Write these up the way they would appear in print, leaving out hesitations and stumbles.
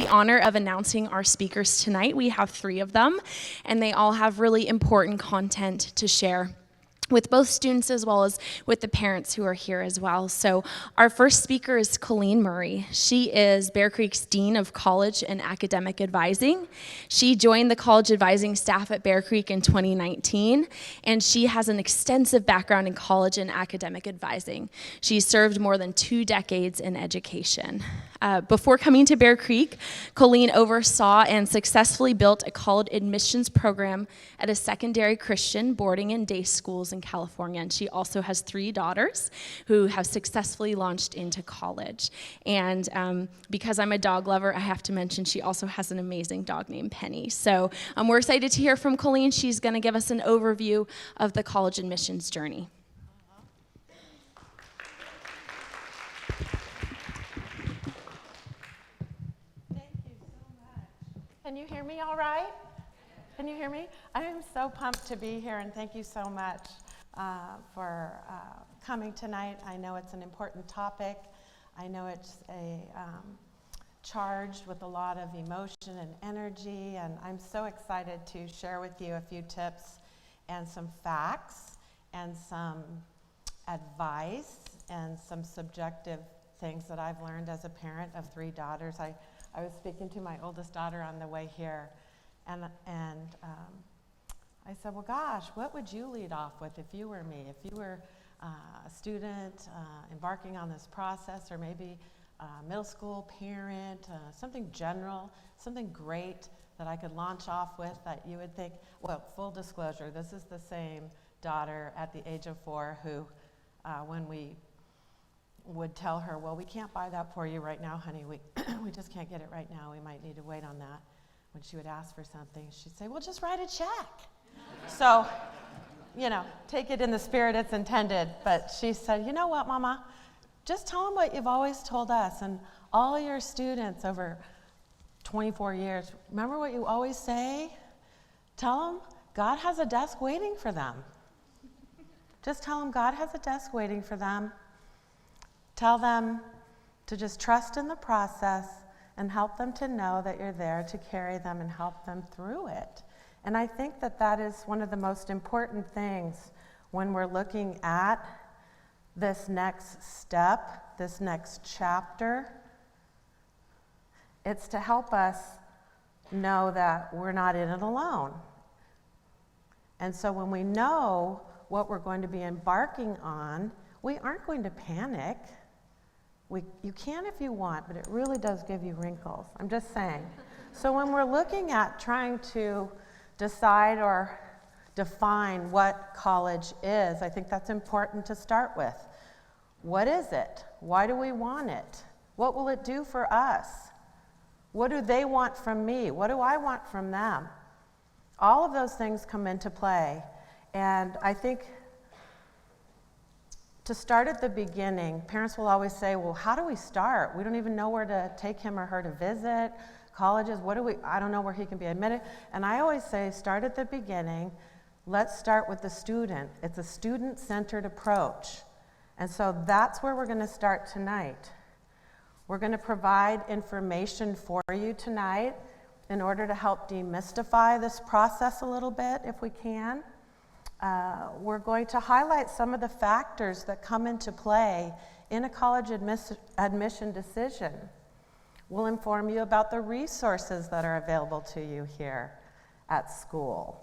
the honor of announcing our speakers tonight. We have 3 of them, and they all have really important content to share with both students as well as with the parents who are here as well. So our first speaker is Colleen Murray. She is Bear Creek's Dean of College and Academic Advising. She joined the college advising staff at Bear Creek in 2019, and she has an extensive background in college and academic advising. She served more than 2 decades in education. Before coming to Bear Creek, Colleen oversaw and successfully built a college admissions program at a secondary Christian boarding and day schools in California. And she also has 3 daughters who have successfully launched into college. And because I'm a dog lover, I have to mention she also has an amazing dog named Penny. So we're excited to hear from Colleen. She's going to give us an overview of the college admissions journey. Can you hear me all right? Can you hear me? I am so pumped to be here, and thank you so much for coming tonight. I know it's an important topic. I know it's charged with a lot of emotion and energy, and I'm so excited to share with you a few tips and some facts and some advice and some subjective things that I've learned as a parent of 3 daughters. I was speaking to my oldest daughter on the way here, and I said, well, gosh, what would you lead off with if you were me? If you were a student embarking on this process, or maybe a middle school parent, something general, something great that I could launch off with that you would think, well, full disclosure, this is the same daughter at the age of 4 who, when we would tell her, well, we can't buy that for you right now, honey. We just can't get it right now. We might need to wait on that. When she would ask for something, she'd say, well, just write a check. So, take it in the spirit it's intended. But she said, you know what, Mama? Just tell them what you've always told us and all your students over 24 years. Remember what you always say? Tell them God has a desk waiting for them. Just tell them God has a desk waiting for them. Tell them to just trust in the process and help them to know that you're there to carry them and help them through it. And I think that that is one of the most important things when we're looking at this next step, this next chapter. It's to help us know that we're not in it alone. And so when we know what we're going to be embarking on, we aren't going to panic. You can if you want, but it really does give you wrinkles. I'm just saying. So when we're looking at trying to decide or define what college is, I think that's important to start with. What is it? Why do we want it? What will it do for us? What do they want from me? What do I want from them? All of those things come into play. And I think to start at the beginning, parents will always say, well, how do we start? We don't even know where to take him or her to visit. Colleges, I don't know where he can be admitted. And I always say, start at the beginning. Let's start with the student. It's a student-centered approach. And so that's where we're going to start tonight. We're going to provide information for you tonight in order to help demystify this process a little bit, if we can. We're going to highlight some of the factors that come into play in a college admission decision. We'll inform you about the resources that are available to you here at school.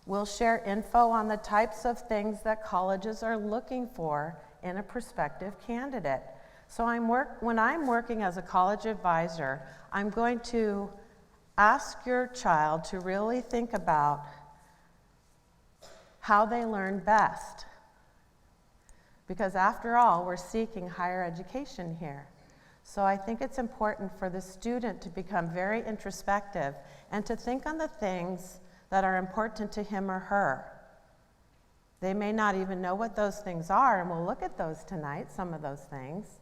We'll share info on the types of things that colleges are looking for in a prospective candidate. So when I'm working as a college advisor, I'm going to ask your child to really think about how they learn best. Because after all, we're seeking higher education here. So I think it's important for the student to become very introspective and to think on the things that are important to him or her. They may not even know what those things are, and we'll look at those tonight, some of those things.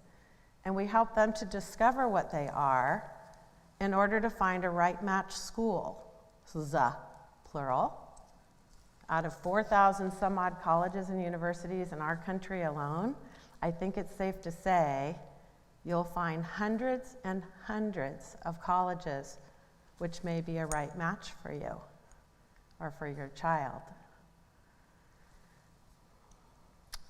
And we help them to discover what they are in order to find a right match school. The plural. Out of 4,000 some odd colleges and universities in our country alone, I think it's safe to say you'll find hundreds and hundreds of colleges which may be a right match for you or for your child.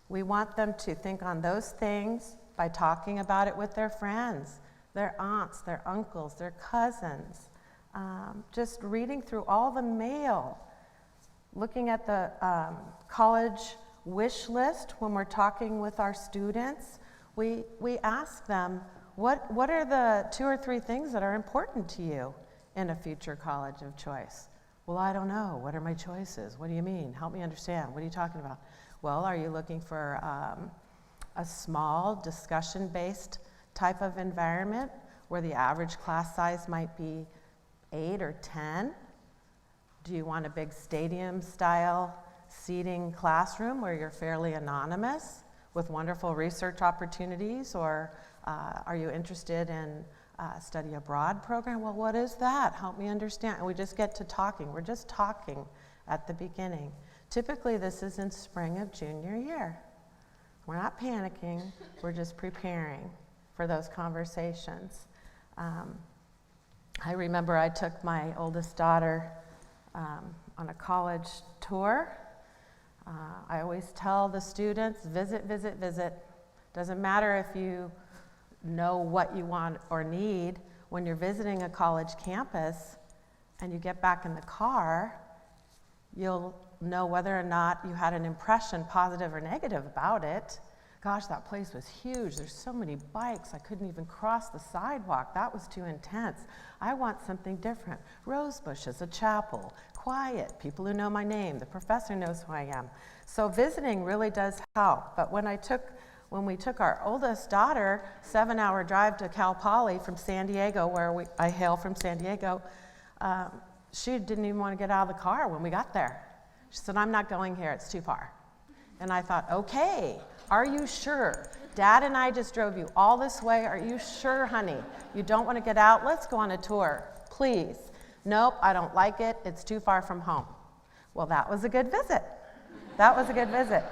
We want them to think on those things by talking about it with their friends, their aunts, their uncles, their cousins, just reading through all the mail, looking at the college wish list when we're talking with our students. We ask them, what are the 2 or 3 things that are important to you in a future college of choice? Well, I don't know. What are my choices? What do you mean? Help me understand. What are you talking about? Well, are you looking for a small discussion-based type of environment where the average class size might be 8 or 10? Do you want a big stadium-style seating classroom where you're fairly anonymous with wonderful research opportunities? Or are you interested in a study abroad program? Well, what is that? Help me understand. And we just get to talking. We're just talking at the beginning. Typically, this is in spring of junior year. We're not panicking. We're just preparing for those conversations. I remember I took my oldest daughter on a college tour. I always tell the students, visit, visit, visit. Doesn't matter if you know what you want or need. When you're visiting a college campus and you get back in the car, you'll know whether or not you had an impression, positive or negative, about it. Gosh, that place was huge. There's so many bikes. I couldn't even cross the sidewalk. That was too intense. I want something different. Rose bushes, a chapel, quiet, people who know my name, the professor knows who I am. So visiting really does help. But when we took our oldest daughter, 7-hour drive to Cal Poly from San Diego, where I hail from San Diego, she didn't even want to get out of the car when we got there. She said, I'm not going here, it's too far. And I thought, okay, are you sure? Dad and I just drove you all this way. Are you sure, honey? You don't want to get out? Let's go on a tour, please. Nope, I don't like it. It's too far from home. Well, that was a good visit. That was a good visit.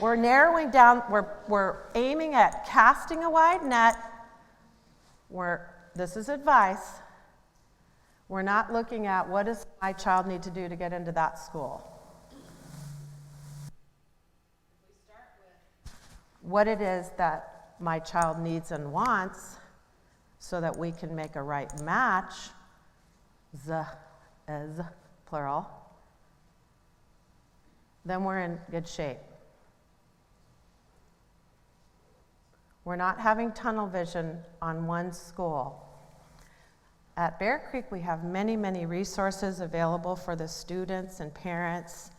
We're narrowing down, we're aiming at casting a wide net. This is advice. We're not looking at what does my child need to do to get into that school. We start with what it is that my child needs and wants so that we can make a right match, is plural, then we're in good shape. We're not having tunnel vision on one school. At Bear Creek, we have many, many resources available for the students and parents.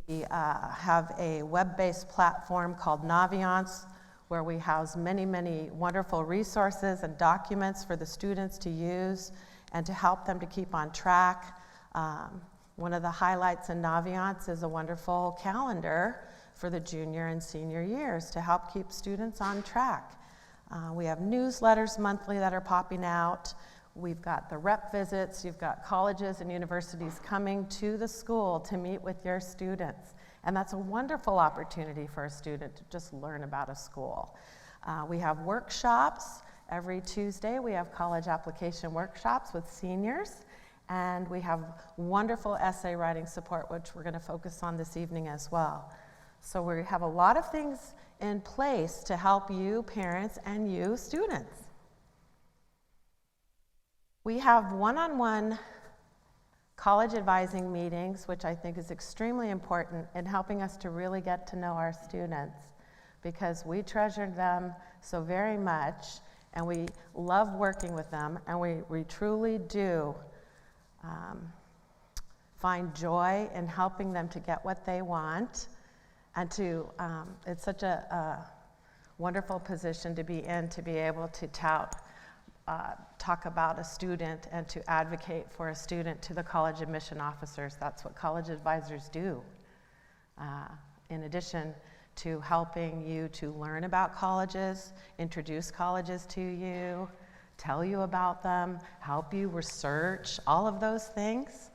We have a web-based platform called Naviance, where we house many, many wonderful resources and documents for the students to use and to help them to keep on track. One of the highlights in Naviance is a wonderful calendar for the junior and senior years to help keep students on track. We have newsletters monthly that are popping out. We've got the rep visits. You've got colleges and universities coming to the school to meet with your students. And that's a wonderful opportunity for a student to just learn about a school. We have workshops. Every Tuesday we have college application workshops with seniors. And we have wonderful essay writing support, which we're going to focus on this evening as well. So we have a lot of things in place to help you parents and you students. We have one-on-one college advising meetings, which I think is extremely important in helping us to really get to know our students, because we treasure them so very much and we love working with them, and we truly do find joy in helping them to get what they want. And it's such a wonderful position to be in, to be able to talk about a student and to advocate for a student to the college admission officers. That's what college advisors do. In addition to helping you to learn about colleges, introduce colleges to you, tell you about them, help you research, all of those things,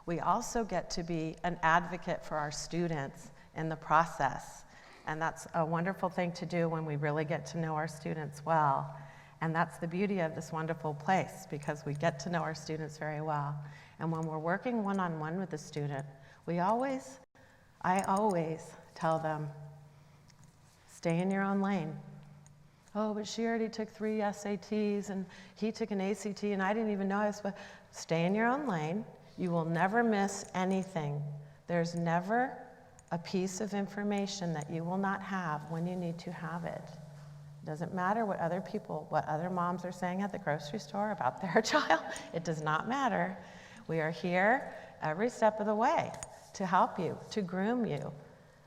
we also get to be an advocate for our students in the process. And that's a wonderful thing to do when we really get to know our students well. And that's the beauty of this wonderful place, because we get to know our students very well. And when we're working one-on-one with a student, I always tell them, stay in your own lane. Oh, but she already took 3 SATs and he took an ACT and I didn't even know I was, but stay in your own lane. You will never miss anything. There's never a piece of information that you will not have when you need to have it. It doesn't matter what other moms are saying at the grocery store about their child. It does not matter. We are here every step of the way to help you, to groom you,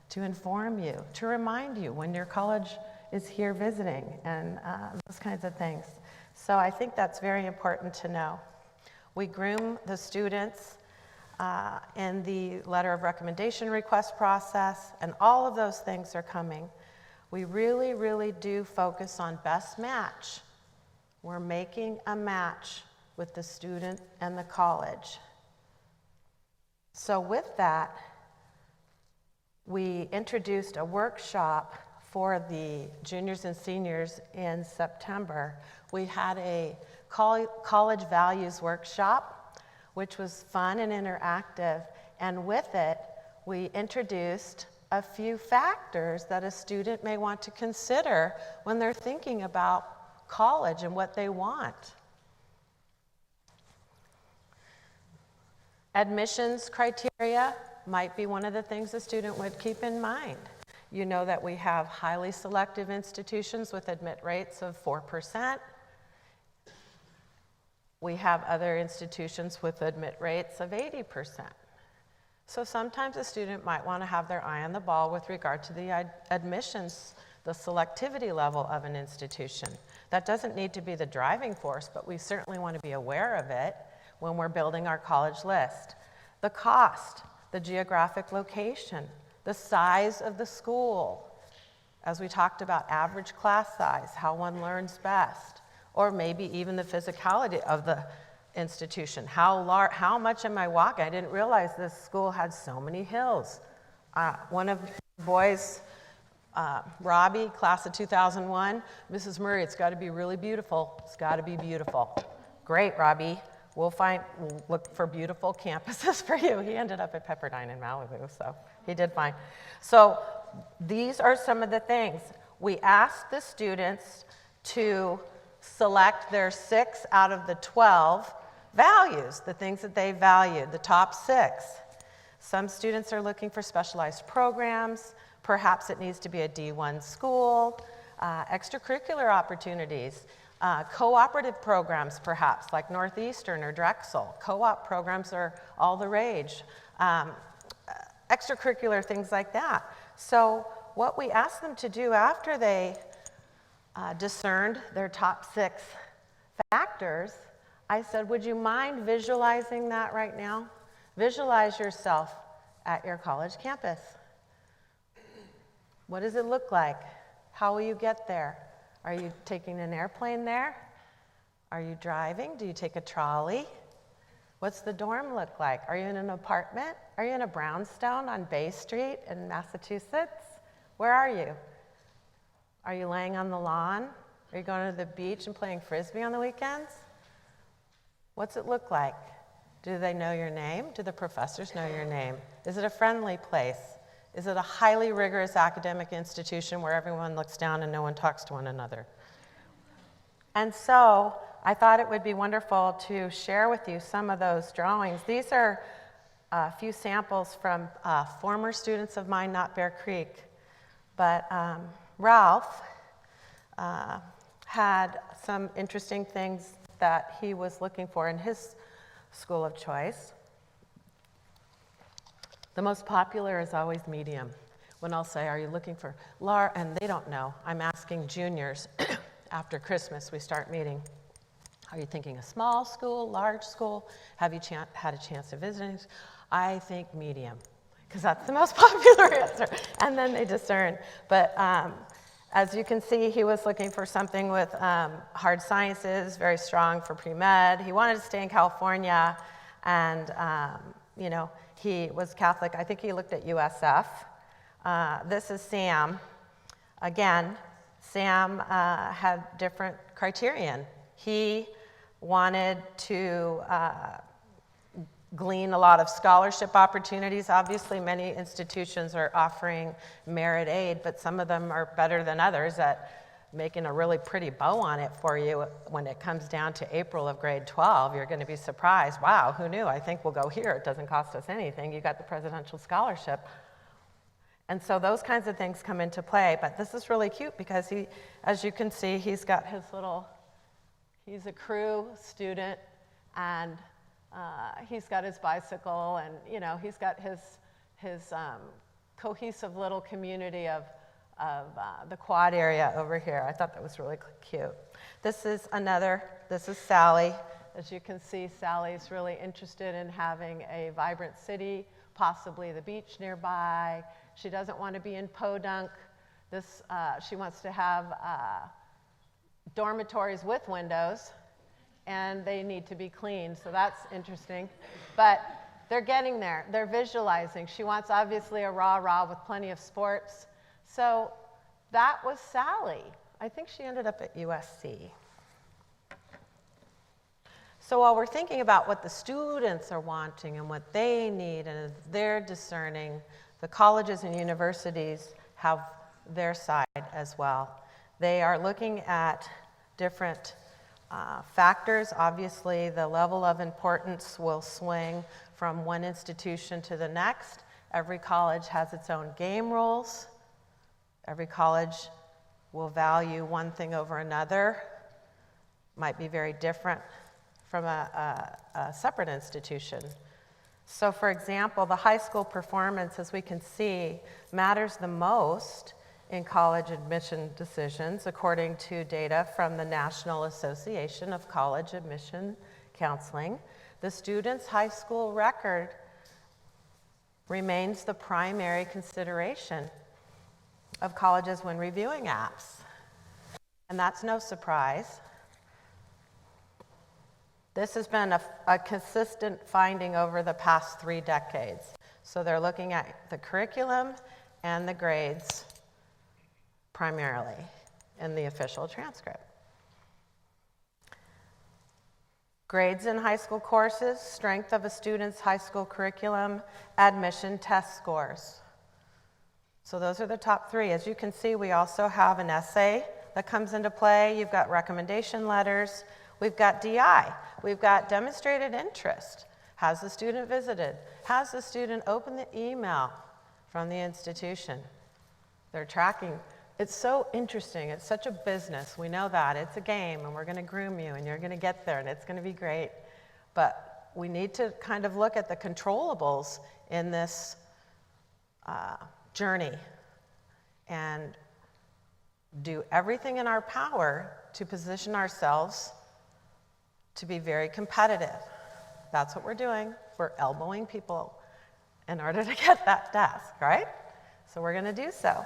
to inform you, to remind you when your college is here visiting, and those kinds of things. So I think that's very important to know. We groom the students in the letter of recommendation request process, and all of those things are coming. We really, really do focus on best match. We're making a match with the student and the college. So with that, we introduced a workshop for the juniors and seniors in September. We had a college values workshop, which was fun and interactive. And with it, we introduced a few factors that a student may want to consider when they're thinking about college and what they want. Admissions criteria might be one of the things a student would keep in mind. You know that we have highly selective institutions with admit rates of 4%. We have other institutions with admit rates of 80%. So sometimes a student might want to have their eye on the ball with regard to the admissions, the selectivity level of an institution. That doesn't need to be the driving force, but we certainly want to be aware of it when we're building our college list. The cost, the geographic location, the size of the school, as we talked about average class size, how one learns best, or maybe even the physicality of the institution. How much am I walking? I didn't realize this school had so many hills. One of the boys, Robbie, class of 2001, Mrs. Murray, it's got to be really beautiful. It's got to be beautiful. Great, Robbie. We'll look for beautiful campuses for you. He ended up at Pepperdine in Malibu, so he did fine. So these are some of the things. We asked the students to select their 6 out of the 12 values, the things that they valued, the top 6. Some students are looking for specialized programs. Perhaps it needs to be a D1 school, extracurricular opportunities, cooperative programs perhaps, like Northeastern or Drexel. Co-op programs are all the rage. Extracurricular things like that. So what we asked them to do after they discerned their top 6 factors, I said, would you mind visualizing that right now? Visualize yourself at your college campus. What does it look like? How will you get there? Are you taking an airplane there? Are you driving? Do you take a trolley? What's the dorm look like? Are you in an apartment? Are you in a brownstone on Bay Street in Massachusetts? Where are you? Are you laying on the lawn? Are you going to the beach and playing Frisbee on the weekends? What's it look like? Do they know your name? Do the professors know your name? Is it a friendly place? Is it a highly rigorous academic institution where everyone looks down and no one talks to one another? And so I thought it would be wonderful to share with you some of those drawings. These are a few samples from former students of mine, not Bear Creek. But Ralph had some interesting things that he was looking for in his school of choice. The most popular is always medium. When I'll say, are you looking for large? And they don't know. I'm asking juniors after Christmas, we start meeting. Are you thinking a small school, large school? Have you had a chance of visiting? I think medium, because that's the most popular answer. And then they discern. But as you can see, he was looking for something with hard sciences, very strong for pre-med. He wanted to stay in California, and he was Catholic. I think he looked at USF. This is Sam. Again, Sam had different criterion. He wanted to glean a lot of scholarship opportunities. Obviously, many institutions are offering merit aid, but some of them are better than others at making a really pretty bow on it for you. When it comes down to April of grade 12, you're going to be surprised. Wow, who knew? I think we'll go here. It doesn't cost us anything. You got the presidential scholarship. And so those kinds of things come into play. But this is really cute because he, as you can see, he's got his little, he's a crew student, and he's got his bicycle, and he's got his cohesive little community of the quad area over here. I thought that was really cute. This is Sally. As you can see, Sally's really interested in having a vibrant city, possibly the beach nearby. She doesn't want to be in Podunk. She wants to have dormitories with windows, and they need to be clean, so that's interesting. But they're getting there. They're visualizing. She wants, obviously, a rah-rah with plenty of sports. So that was Sally. I think she ended up at USC. So while we're thinking about what the students are wanting and what they need, and they're discerning, the colleges and universities have their side as well. They are looking at different factors. Obviously, the level of importance will swing from one institution to the next. Every college has its own game rules. Every college will value one thing over another. Might be very different from a separate institution. So for example, the high school performance, as we can see, matters the most in college admission decisions, according to data from the National Association of College Admission Counseling. The student's high school record remains the primary consideration of colleges when reviewing apps. And that's no surprise. This has been a consistent finding over the past 3 decades. So they're looking at the curriculum and the grades primarily in the official transcript. Grades in high school courses, strength of a student's high school curriculum, admission test scores. So those are the top 3. As you can see, we also have an essay that comes into play. You've got recommendation letters. We've got DI. We've got demonstrated interest. Has the student visited? Has the student opened the email from the institution? They're tracking. It's so interesting. It's such a business. We know that. It's a game, and we're going to groom you, and you're going to get there, and it's going to be great. But we need to kind of look at the controllables in this journey and do everything in our power to position ourselves to be very competitive. That's what we're doing. We're elbowing people in order to get that desk, right? So we're going to do so.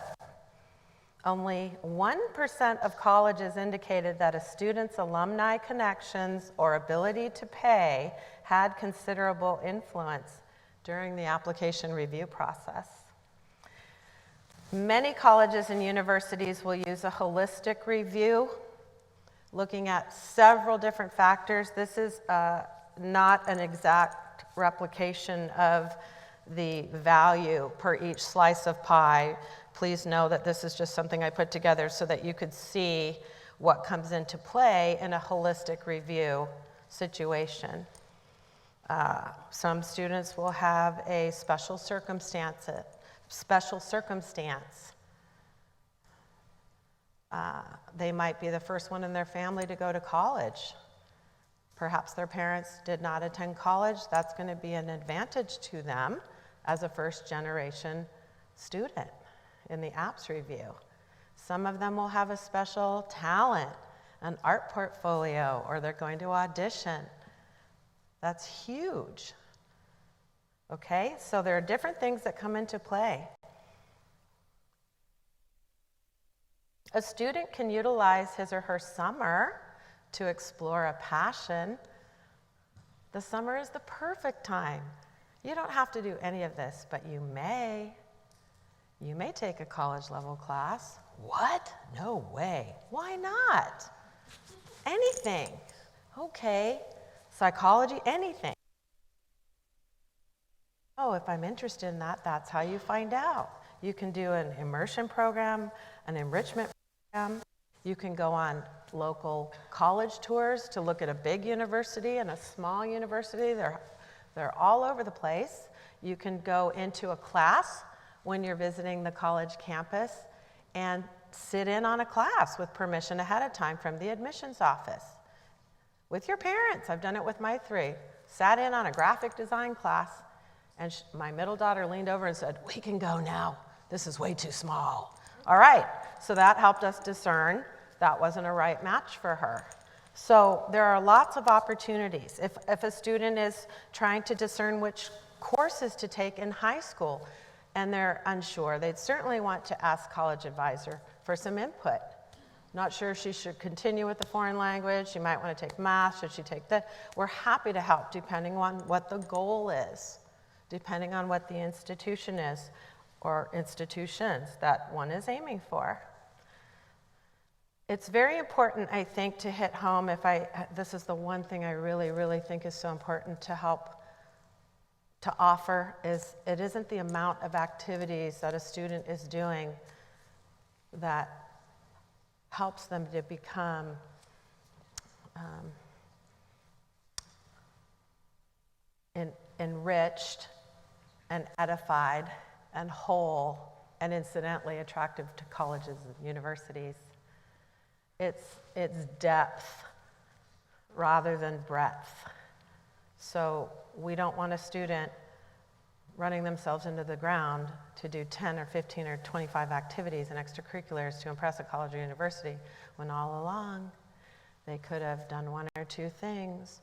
Only 1% of colleges indicated that a student's alumni connections or ability to pay had considerable influence during the application review process. Many colleges and universities will use a holistic review, looking at several different factors. This is not an exact replication of the value per each slice of pie. Please know that this is just something I put together so that you could see what comes into play in a holistic review situation. Some students will have a special circumstance. They might be the first one in their family to go to college. Perhaps their parents did not attend college. That's going to be an advantage to them as a first-generation student in the apps review. Some of them will have a special talent, an art portfolio, or they're going to audition. That's huge. Okay, so there are different things that come into play. A student can utilize his or her summer to explore a passion. The summer is the perfect time. You don't have to do any of this, but you may. You may take a college level class, What? No way. Why not? Anything. Okay. Psychology, anything. Oh, if I'm interested in that, that's how you find out. You can do an immersion program, an enrichment program. You can go on local college tours to look at a big university and a small university. They're all over the place. You can go into a class when you're visiting the college campus and sit in on a class with permission ahead of time from the admissions office. With your parents. I've done it with my 3. Sat in on a graphic design class, and my middle daughter leaned over and said, "We can go now. This is way too small." All right, so that helped us discern that wasn't a right match for her. So there are lots of opportunities. If a student is trying to discern which courses to take in high school and they're unsure, they'd certainly want to ask college advisor for some input. Not sure if she should continue with the foreign language. She might want to take math. Should she take that? We're happy to help depending on what the goal is, depending on what the institution is or institutions that one is aiming for. It's very important, I think, to hit home. This is the one thing I really, really think is so important to help to offer is it isn't the amount of activities that a student is doing that helps them to become enriched and edified and whole and incidentally attractive to colleges and universities. It's depth rather than breadth. So we don't want a student running themselves into the ground to do 10 or 15 or 25 activities and extracurriculars to impress a college or university, when all along they could have done 1 or 2 things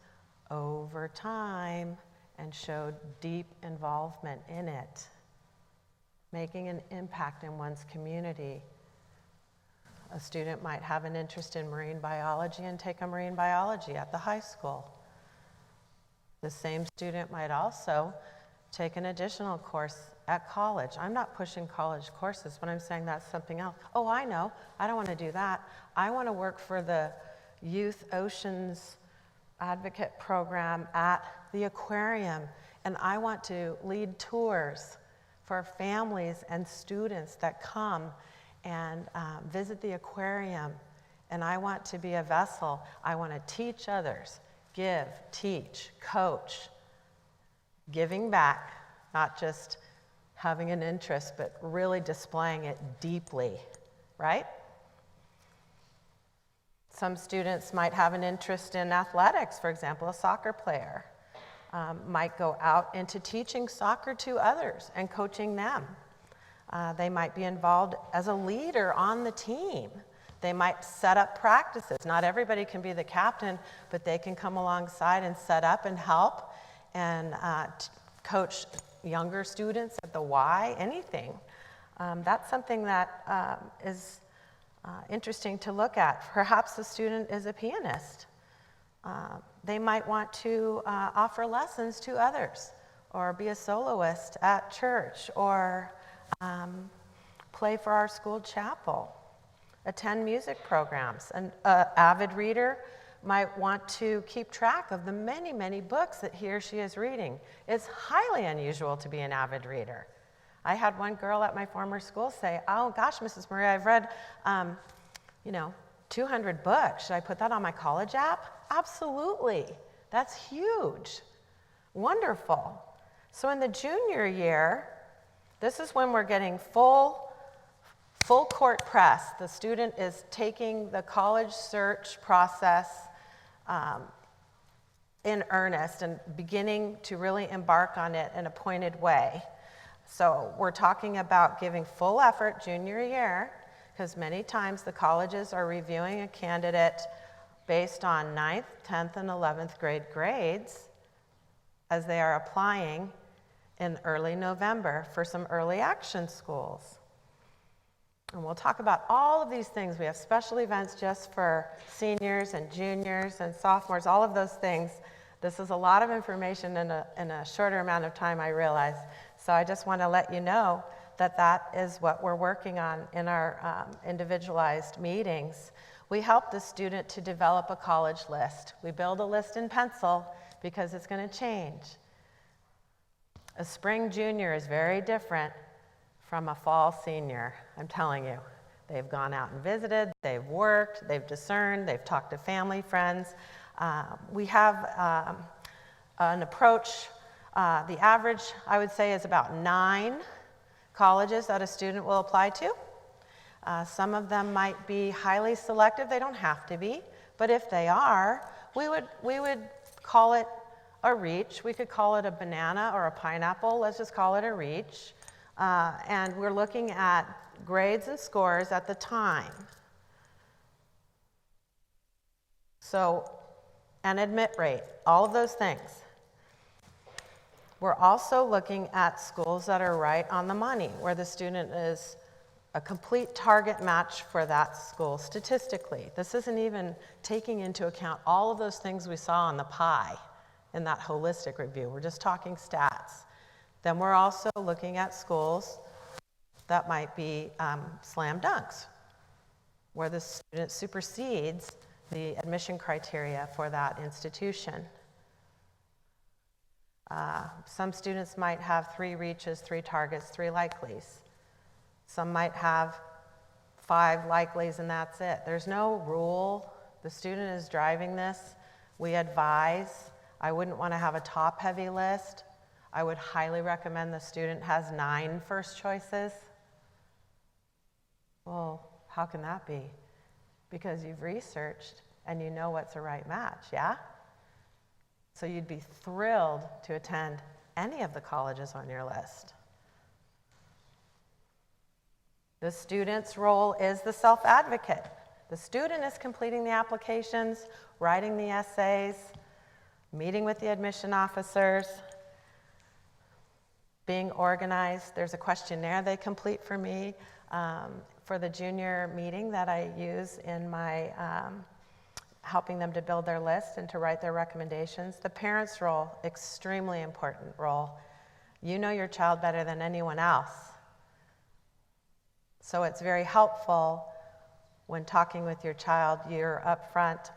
over time and showed deep involvement in it, making an impact in one's community. A student might have an interest in marine biology and take a marine biology at the high school. The same student might also take an additional course at college. I'm not pushing college courses, but I'm saying that's something else. Oh, I know. I don't want to do that. I want to work for the Youth Oceans Advocate Program at the aquarium, and I want to lead tours for families and students that come and visit the aquarium, and I want to be a vessel. I want to teach others, give, teach, coach, giving back, not just having an interest, but really displaying it deeply, right? Some students might have an interest in athletics, for example, a soccer player might go out into teaching soccer to others and coaching them. They might be involved as a leader on the team. They might set up practices. Not everybody can be the captain, but they can come alongside and set up and help and coach younger students at the Y, anything. That's something that is interesting to look at. Perhaps the student is a pianist. They might want to offer lessons to others, or be a soloist at church, or play for our school chapel, attend music programs. An avid reader might want to keep track of the many, many books that he or she is reading. It's highly unusual to be an avid reader. I had one girl at my former school say, "Oh gosh, Mrs. Maria, I've read 200 books. Should I put that on my college app?" Absolutely. That's huge. Wonderful. So in the junior year, this is when we're getting full court press. The student is taking the college search process in earnest and beginning to really embark on it in a pointed way. So we're talking about giving full effort junior year, because many times the colleges are reviewing a candidate based on 9th, 10th, and 11th grade grades as they are applying in early November for some early action schools. And we'll talk about all of these things. We have special events just for seniors and juniors and sophomores, all of those things. This is a lot of information in a shorter amount of time, I realize. So I just want to let you know that is what we're working on in our individualized meetings. We help the student to develop a college list. We build a list in pencil because it's going to change. A spring junior is very different from a fall senior, I'm telling you. They've gone out and visited, they've worked, they've discerned, they've talked to family, friends. We have an approach, the average, I would say, is about 9 colleges that a student will apply to. Some of them might be highly selective, they don't have to be, but if they are, we would call it a reach. We could call it a banana or a pineapple, let's just call it a reach. And we're looking at grades and scores at the time. So, and admit rate, all of those things. We're also looking at schools that are right on the money, where the student is a complete target match for that school statistically. This isn't even taking into account all of those things we saw on the pie in that holistic review. We're just talking stats. Then we're also looking at schools that might be slam dunks, where the student supersedes the admission criteria for that institution. Some students might have 3 reaches, 3 targets, 3 likelies. Some might have 5 likelies and that's it. There's no rule. The student is driving this. We advise. I wouldn't want to have a top-heavy list. I would highly recommend the student has 9 first choices. Well, how can that be? Because you've researched and you know what's a right match, yeah? So you'd be thrilled to attend any of the colleges on your list. The student's role is the self-advocate. The student is completing the applications, writing the essays, meeting with the admission officers, being organized. There's a questionnaire they complete for me for the junior meeting that I use in my helping them to build their list and to write their recommendations. The parent's role, extremely important role. You know your child better than anyone else. So it's very helpful when talking with your child, you're upfront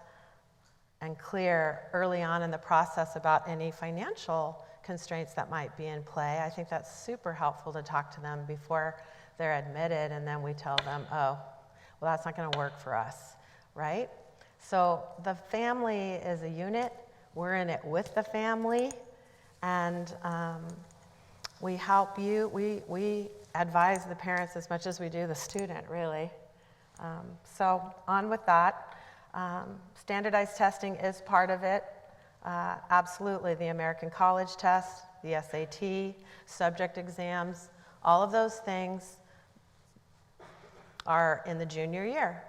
and clear early on in the process about any financial constraints that might be in play. I think that's super helpful to talk to them before they're admitted, and then we tell them, oh, well, that's not going to work for us, right? So the family is a unit. We're in it with the family, and we help you. We advise the parents as much as we do the student, really. So on with that. Standardized testing is part of it. Absolutely, the American College Test, the SAT, subject exams, all of those things are in the junior year.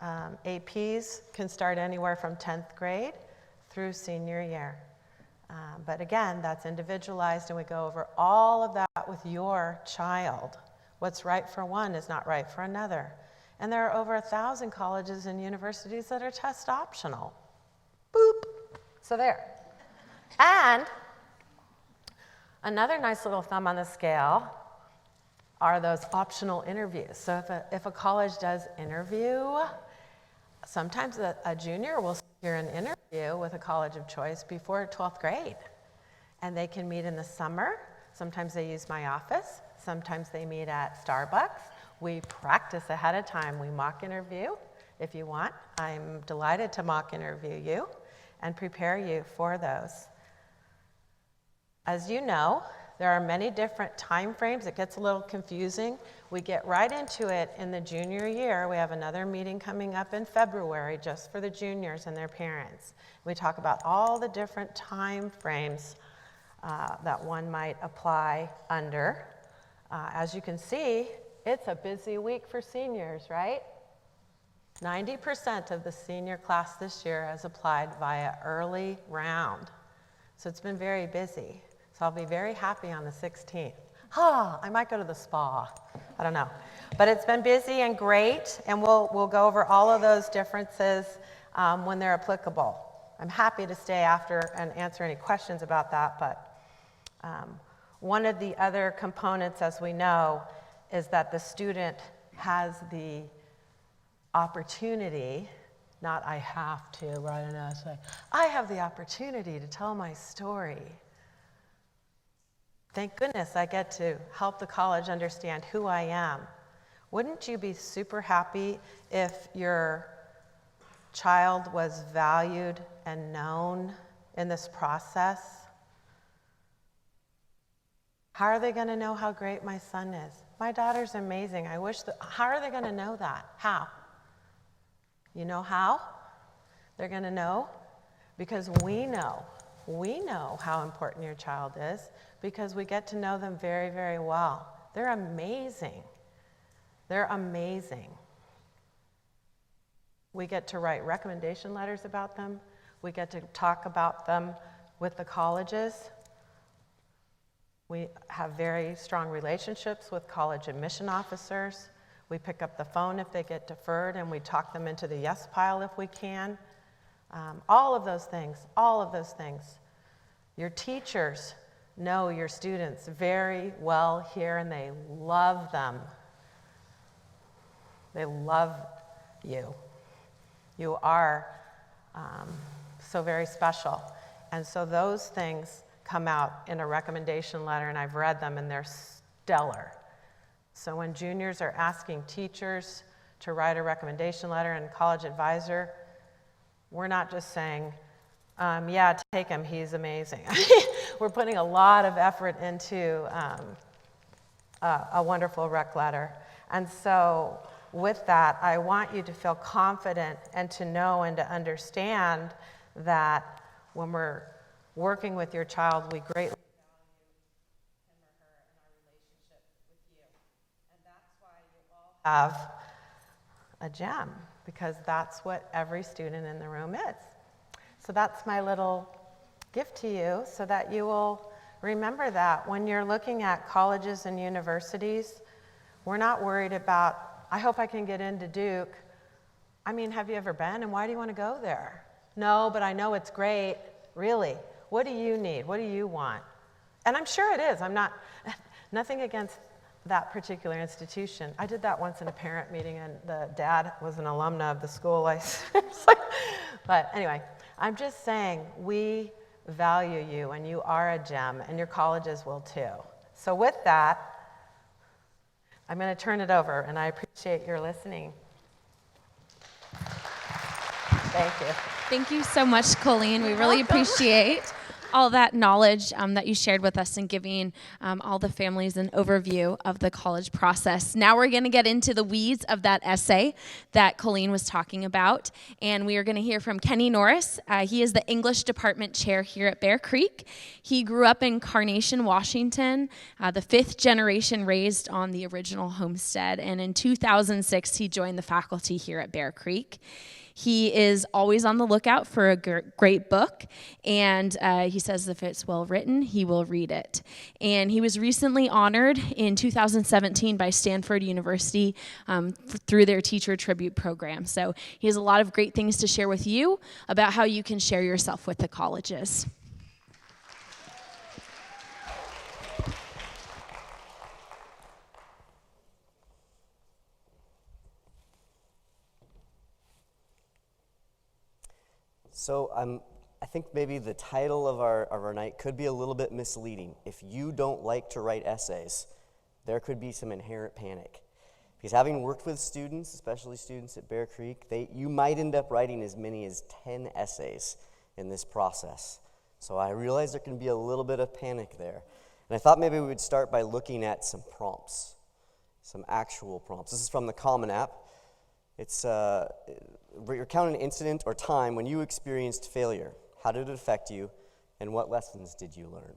APs can start anywhere from 10th grade through senior year. But again, that's individualized, and we go over all of that with your child. What's right for one is not right for another. And there are over 1,000 colleges and universities that are test optional. Boop. So there. And another nice little thumb on the scale are those optional interviews. So if a college does interview, sometimes a junior will secure an interview with a college of choice before 12th grade. And they can meet in the summer. Sometimes they use my office. Sometimes they meet at Starbucks. We practice ahead of time. We mock interview if you want. I'm delighted to mock interview you and prepare you for those. As you know, there are many different time frames. It gets a little confusing. We get right into it in the junior year. We have another meeting coming up in February just for the juniors and their parents. We talk about all the different time frames that one might apply under. As you can see, it's a busy week for seniors, right? 90% of the senior class this year has applied via early round. So it's been very busy. So I'll be very happy on the 16th. I might go to the spa. I don't know. But it's been busy and great, and we'll go over all of those differences when they're applicable. I'm happy to stay after and answer any questions about that, but one of the other components, as we know, is that the student has the opportunity, not I have to write an essay, I have the opportunity to tell my story. Thank goodness I get to help the college understand who I am. Wouldn't you be super happy if your child was valued and known in this process? How are they going to know how great my son is? My daughter's amazing. How are they going to know that? How? You know how? They're going to know because we know how important your child is because we get to know them very, very well. They're amazing. They're amazing. We get to write recommendation letters about them. We get to talk about them with the colleges. We have very strong relationships with college admission officers. We pick up the phone if they get deferred, and we talk them into the yes pile if we can. All of those things. Your teachers know your students very well here, and they love them. They love you. You are so very special. And so those things come out in a recommendation letter, and I've read them, and they're stellar. So when juniors are asking teachers to write a recommendation letter and college advisor, we're not just saying, yeah, take him, he's amazing. We're putting a lot of effort into a wonderful rec letter. And so with that, I want you to feel confident and to know and to understand that when we're working with your child, we greatly value him or her and our relationship with you. And that's why you all have a gem, because that's what every student in the room is. So that's my little gift to you so that you will remember that when you're looking at colleges and universities, we're not worried about, I hope I can get into Duke. I mean, have you ever been, and why do you want to go there? No, but I know it's great. Really? What do you need? What do you want? And I'm sure it is. I'm not, nothing against that particular institution. I did that once in a parent meeting, and the dad was an alumna of the school. But anyway, I'm just saying we value you, and you are a gem, and your colleges will too. So with that, I'm going to turn it over, and I appreciate your listening. Thank you. Thank you so much, Colleen. We really appreciate all that knowledge that you shared with us and giving all the families an overview of the college process. Now we're going to get into the weeds of that essay that Colleen was talking about, and we are going to hear from Kenny Norris. He is the English department chair here at Bear Creek. He grew up in Carnation, Washington, the fifth generation raised on the original homestead, and in 2006 he joined the faculty here at Bear Creek. He is always on the lookout for a great book, and he says if it's well written, he will read it. And he was recently honored in 2017 by Stanford University through their teacher tribute program. So he has a lot of great things to share with you about how you can share yourself with the colleges. So I think maybe the title of our night could be a little bit misleading. If you don't like to write essays, there could be some inherent panic. Because having worked with students, especially students at Bear Creek, you might end up writing as many as 10 essays in this process. So I realize there can be a little bit of panic there. And I thought maybe we would start by looking at some prompts, some actual prompts. This is from the Common App. It's recount an incident or time when you experienced failure. How did it affect you, and what lessons did you learn?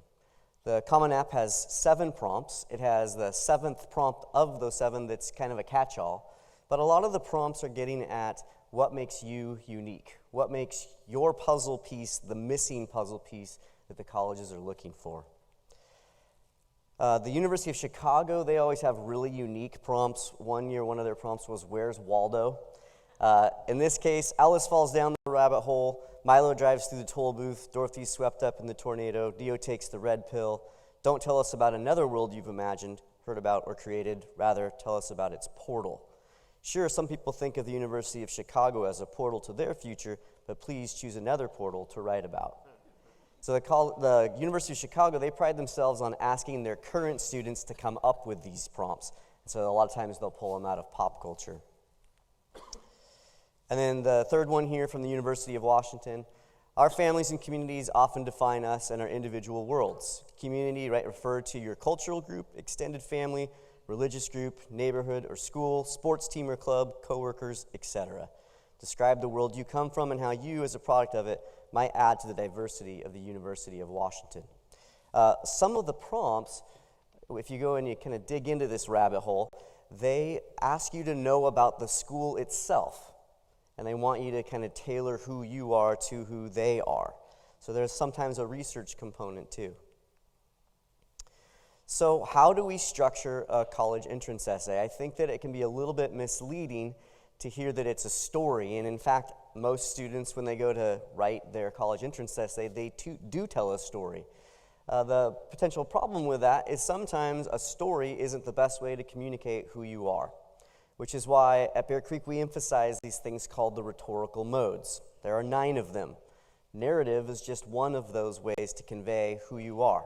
The Common App has 7 prompts. It has the 7th prompt of those 7 that's kind of a catch-all. But a lot of the prompts are getting at what makes you unique, what makes your puzzle piece the missing puzzle piece that the colleges are looking for. The University of Chicago, they always have really unique prompts. One year, one of their prompts was, "Where's Waldo?" In this case, Alice falls down the rabbit hole, Milo drives through the toll booth, Dorothy's swept up in the tornado, Dio takes the red pill, don't tell us about another world you've imagined, heard about, or created. Rather, tell us about its portal. Sure, some people think of the University of Chicago as a portal to their future, but please choose another portal to write about. So the University of Chicago, they pride themselves on asking their current students to come up with these prompts. So a lot of times they'll pull them out of pop culture. And then the third one here from the University of Washington. Our families and communities often define us and our individual worlds. Community, right, refer to your cultural group, extended family, religious group, neighborhood or school, sports team or club, coworkers, etc. Describe the world you come from and how you, as a product of it, might add to the diversity of the University of Washington. Some of the prompts, if you go and you kind of dig into this rabbit hole, they ask you to know about the school itself. And they want you to kind of tailor who you are to who they are. So there's sometimes a research component too. So how do we structure a college entrance essay? I think that it can be a little bit misleading to hear that it's a story. And in fact, most students, when they go to write their college entrance essay, they do tell a story. The potential problem with that is sometimes a story isn't the best way to communicate who you are. Which is why at Bear Creek we emphasize these things called the rhetorical modes. There are 9 of them. Narrative is just one of those ways to convey who you are.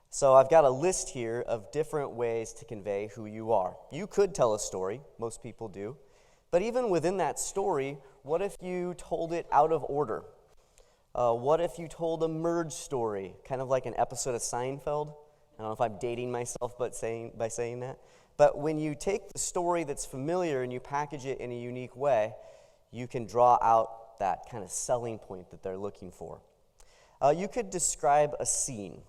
So I've got a list here of different ways to convey who you are. You could tell a story, most people do, but even within that story, what if you told it out of order? What if you told a merge story, kind of like an episode of Seinfeld? I don't know if I'm dating myself by saying that. But when you take the story that's familiar and you package it in a unique way, you can draw out that kind of selling point that they're looking for. You could describe a scene.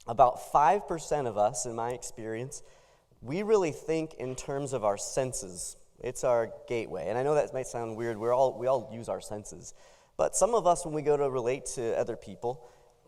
About 5% of us, in my experience, we really think in terms of our senses. It's our gateway. And I know that might sound weird. We all use our senses. But some of us, when we go to relate to other people,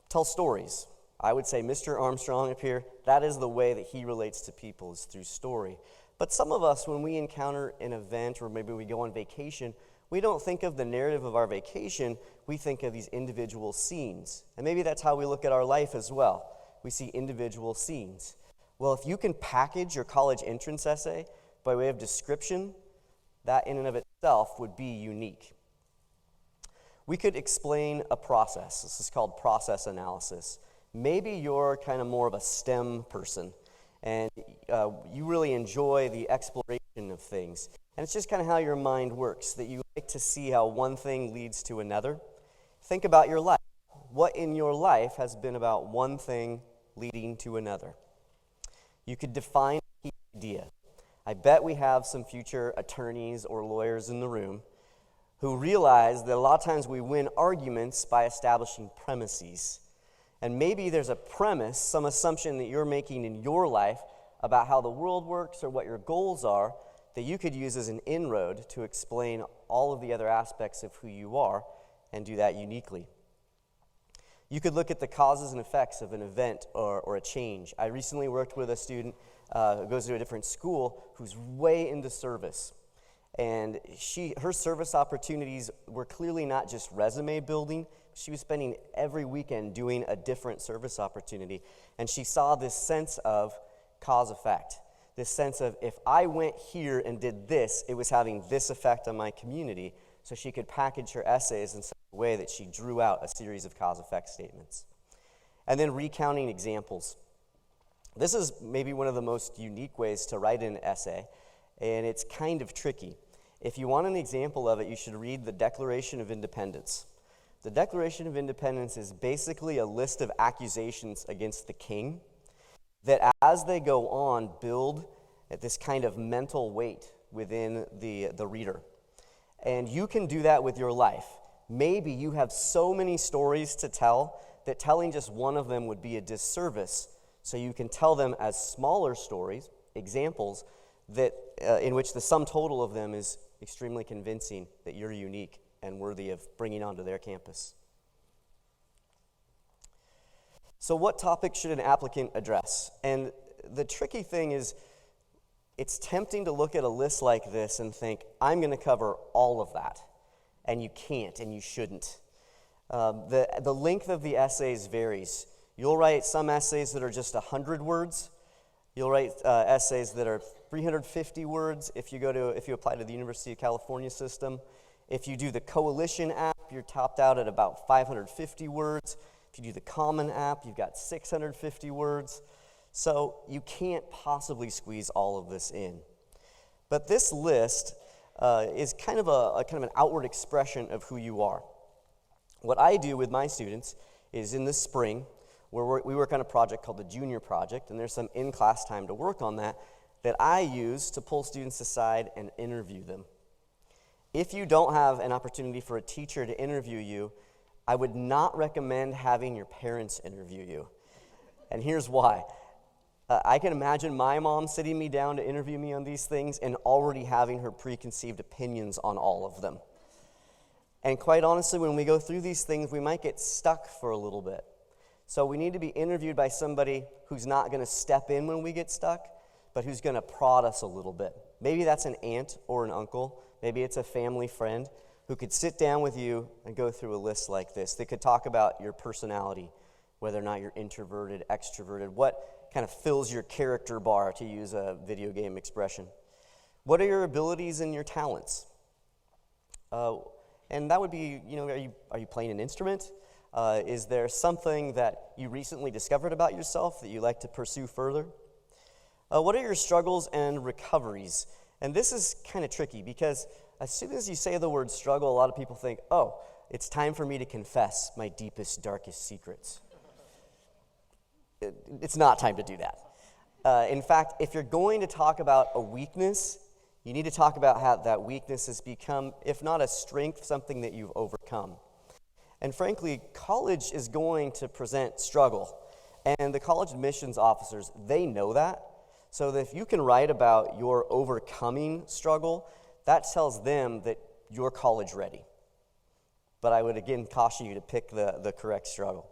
tell stories. I would say Mr. Armstrong up here, that is the way that he relates to people, is through story. But some of us, when we encounter an event or maybe we go on vacation, we don't think of the narrative of our vacation, we think of these individual scenes. And maybe that's how we look at our life as well. We see individual scenes. Well, if you can package your college entrance essay by way of description, that in and of itself would be unique. We could explain a process. This is called process analysis. Maybe you're kind of more of a STEM person, and you really enjoy the exploration of things. And it's just kind of how your mind works, that you like to see how one thing leads to another. Think about your life. What in your life has been about one thing leading to another? You could define the idea. I bet we have some future attorneys or lawyers in the room who realize that a lot of times we win arguments by establishing premises. And maybe there's a premise, some assumption that you're making in your life about how the world works or what your goals are that you could use as an inroad to explain all of the other aspects of who you are and do that uniquely. You could look at the causes and effects of an event or a change. I recently worked with a student who goes to a different school who's way into service. And her service opportunities were clearly not just resume building. She was spending every weekend doing a different service opportunity. And she saw this sense of cause-effect, this sense of if I went here and did this, it was having this effect on my community. So she could package her essays in such a way that she drew out a series of cause-effect statements. And then recounting examples. This is maybe one of the most unique ways to write an essay, and it's kind of tricky. If you want an example of it, you should read the Declaration of Independence. The Declaration of Independence is basically a list of accusations against the king that as they go on build this kind of mental weight within the reader. And you can do that with your life. Maybe you have so many stories to tell that telling just one of them would be a disservice. So you can tell them as smaller stories, examples, that in which the sum total of them is extremely convincing that you're unique and worthy of bringing onto their campus. So what topic should an applicant address? And the tricky thing is, it's tempting to look at a list like this and think, I'm going to cover all of that. And you can't, and you shouldn't. The length of the essays varies. You'll write some essays that are just 100 words. You'll write essays that are 350 words if you apply to the University of California system. If you do the Coalition app, you're topped out at about 550 words. If you do the Common app, you've got 650 words. So you can't possibly squeeze all of this in. But this list is kind of an outward expression of who you are. What I do with my students is in the spring, where we work on a project called the Junior Project, and there's some in-class time to work on that I use to pull students aside and interview them. If you don't have an opportunity for a teacher to interview you, I would not recommend having your parents interview you. And here's why. I can imagine my mom sitting me down to interview me on these things and already having her preconceived opinions on all of them. And quite honestly, when we go through these things, we might get stuck for a little bit. So we need to be interviewed by somebody who's not going to step in when we get stuck, but who's going to prod us a little bit. Maybe that's an aunt or an uncle. Maybe it's a family friend who could sit down with you and go through a list like this. They could talk about your personality, whether or not you're introverted, extroverted, what kind of fills your character bar, to use a video game expression. What are your abilities and your talents? And that would be, are you playing an instrument? Is there something that you recently discovered about yourself that you like to pursue further? What are your struggles and recoveries? And this is kind of tricky because as soon as you say the word struggle, a lot of people think, oh, it's time for me to confess my deepest, darkest secrets. It's not time to do that. In fact, if you're going to talk about a weakness, you need to talk about how that weakness has become, if not a strength, something that you've overcome. And frankly, college is going to present struggle. And the college admissions officers, they know that. So that if you can write about your overcoming struggle, that tells them that you're college ready. But I would again caution you to pick the correct struggle.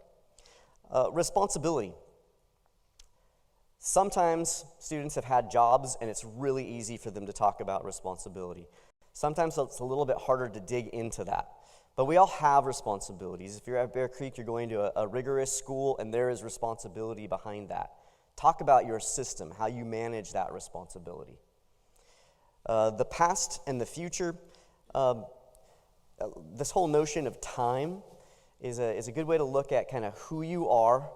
Responsibility. Sometimes students have had jobs and it's really easy for them to talk about responsibility. Sometimes it's a little bit harder to dig into that. But we all have responsibilities. If you're at Bear Creek, you're going to a rigorous school and there is responsibility behind that. Talk about your system, how you manage that responsibility. The past and the future, this whole notion of time is a good way to look at kind of who you are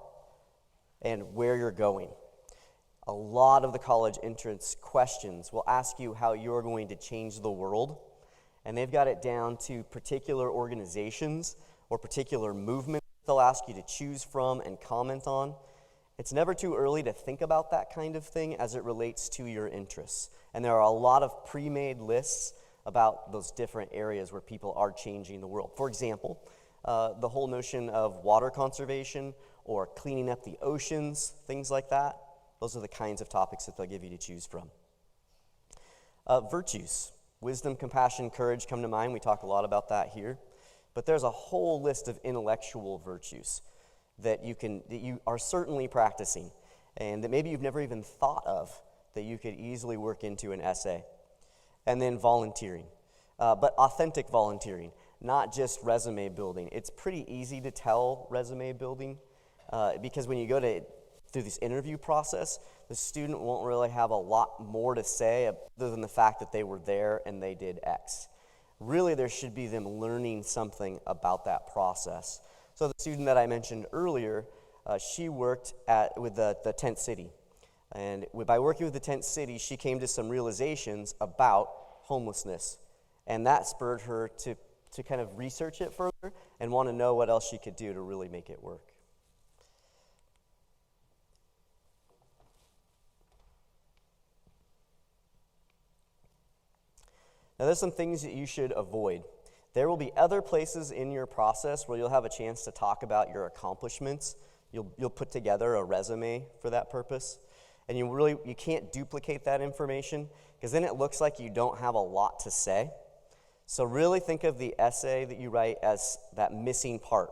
and where you're going. A lot of the college entrance questions will ask you how you're going to change the world, and they've got it down to particular organizations or particular movements they'll ask you to choose from and comment on. It's never too early to think about that kind of thing as it relates to your interests. And there are a lot of pre-made lists about those different areas where people are changing the world. For example, the whole notion of water conservation or cleaning up the oceans, things like that. Those are the kinds of topics that they'll give you to choose from. Virtues. Wisdom, compassion, courage come to mind. We talk a lot about that here. But there's a whole list of intellectual virtues that you are certainly practicing and that maybe you've never even thought of that you could easily work into an essay. And then volunteering, but authentic volunteering, not just resume building. It's pretty easy to tell resume building because when you go through this interview process, the student won't really have a lot more to say other than the fact that they were there and they did X. Really, there should be them learning something about that process. So the student that I mentioned earlier, she worked with the tent city. And by working with the tent city, she came to some realizations about homelessness. And that spurred her to kind of research it further and want to know what else she could do to really make it work. Now, there's some things that you should avoid. There will be other places in your process where you'll have a chance to talk about your accomplishments. You'll put together a resume for that purpose. And you can't duplicate that information because then it looks like you don't have a lot to say. So really think of the essay that you write as that missing part.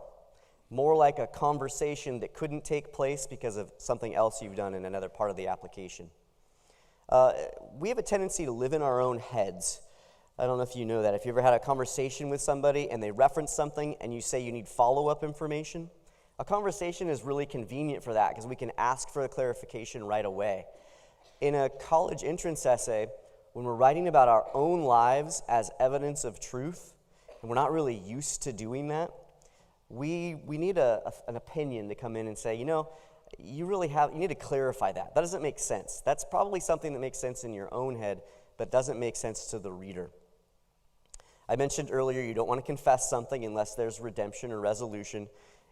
More like a conversation that couldn't take place because of something else you've done in another part of the application. We have a tendency to live in our own heads. I don't know if you know that. If you ever had a conversation with somebody and they reference something and you say you need follow-up information, a conversation is really convenient for that because we can ask for a clarification right away. In a college entrance essay, when we're writing about our own lives as evidence of truth, and we're not really used to doing that, we need an opinion to come in and say, you need to clarify that. That doesn't make sense. That's probably something that makes sense in your own head, but doesn't make sense to the reader. I mentioned earlier you don't want to confess something unless there's redemption or resolution.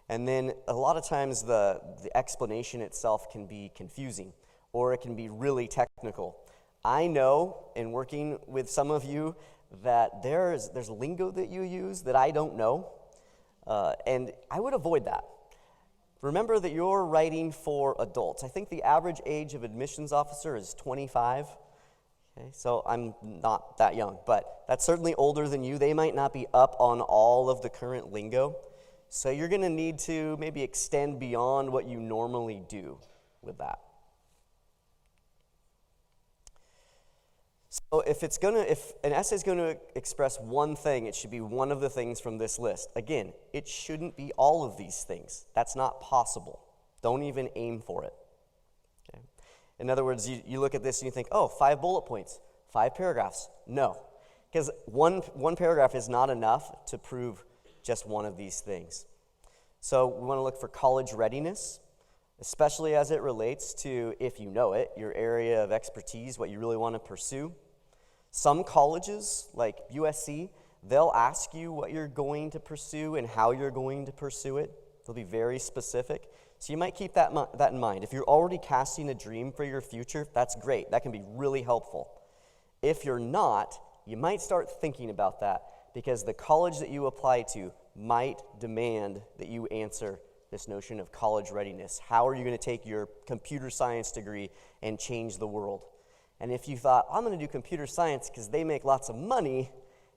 And then a lot of times the explanation itself can be confusing, or it can be really technical. I know in working with some of you that there's lingo that you use that I don't know, and I would avoid that. Remember that you're writing for adults. I think the average age of admissions officer is 25. Okay, so I'm not that young, but that's certainly older than you. They might not be up on all of the current lingo. So you're going to need to maybe extend beyond what you normally do with that. So if an essay is going to express one thing, it should be one of the things from this list. Again, it shouldn't be all of these things. That's not possible. Don't even aim for it. Okay? In other words, you look at this and you think, 5 bullet points, 5 paragraphs. No, because one paragraph is not enough to prove just one of these things. So we want to look for college readiness, especially as it relates to, if you know it, your area of expertise, what you really want to pursue. Some colleges, like USC, they'll ask you what you're going to pursue and how you're going to pursue it. They'll be very specific. So you might keep that in mind. If you're already casting a dream for your future, that's great. That can be really helpful. If you're not, you might start thinking about that, because the college that you apply to might demand that you answer this notion of college readiness. How are you going to take your computer science degree and change the world? And if you thought, I'm going to do computer science because they make lots of money,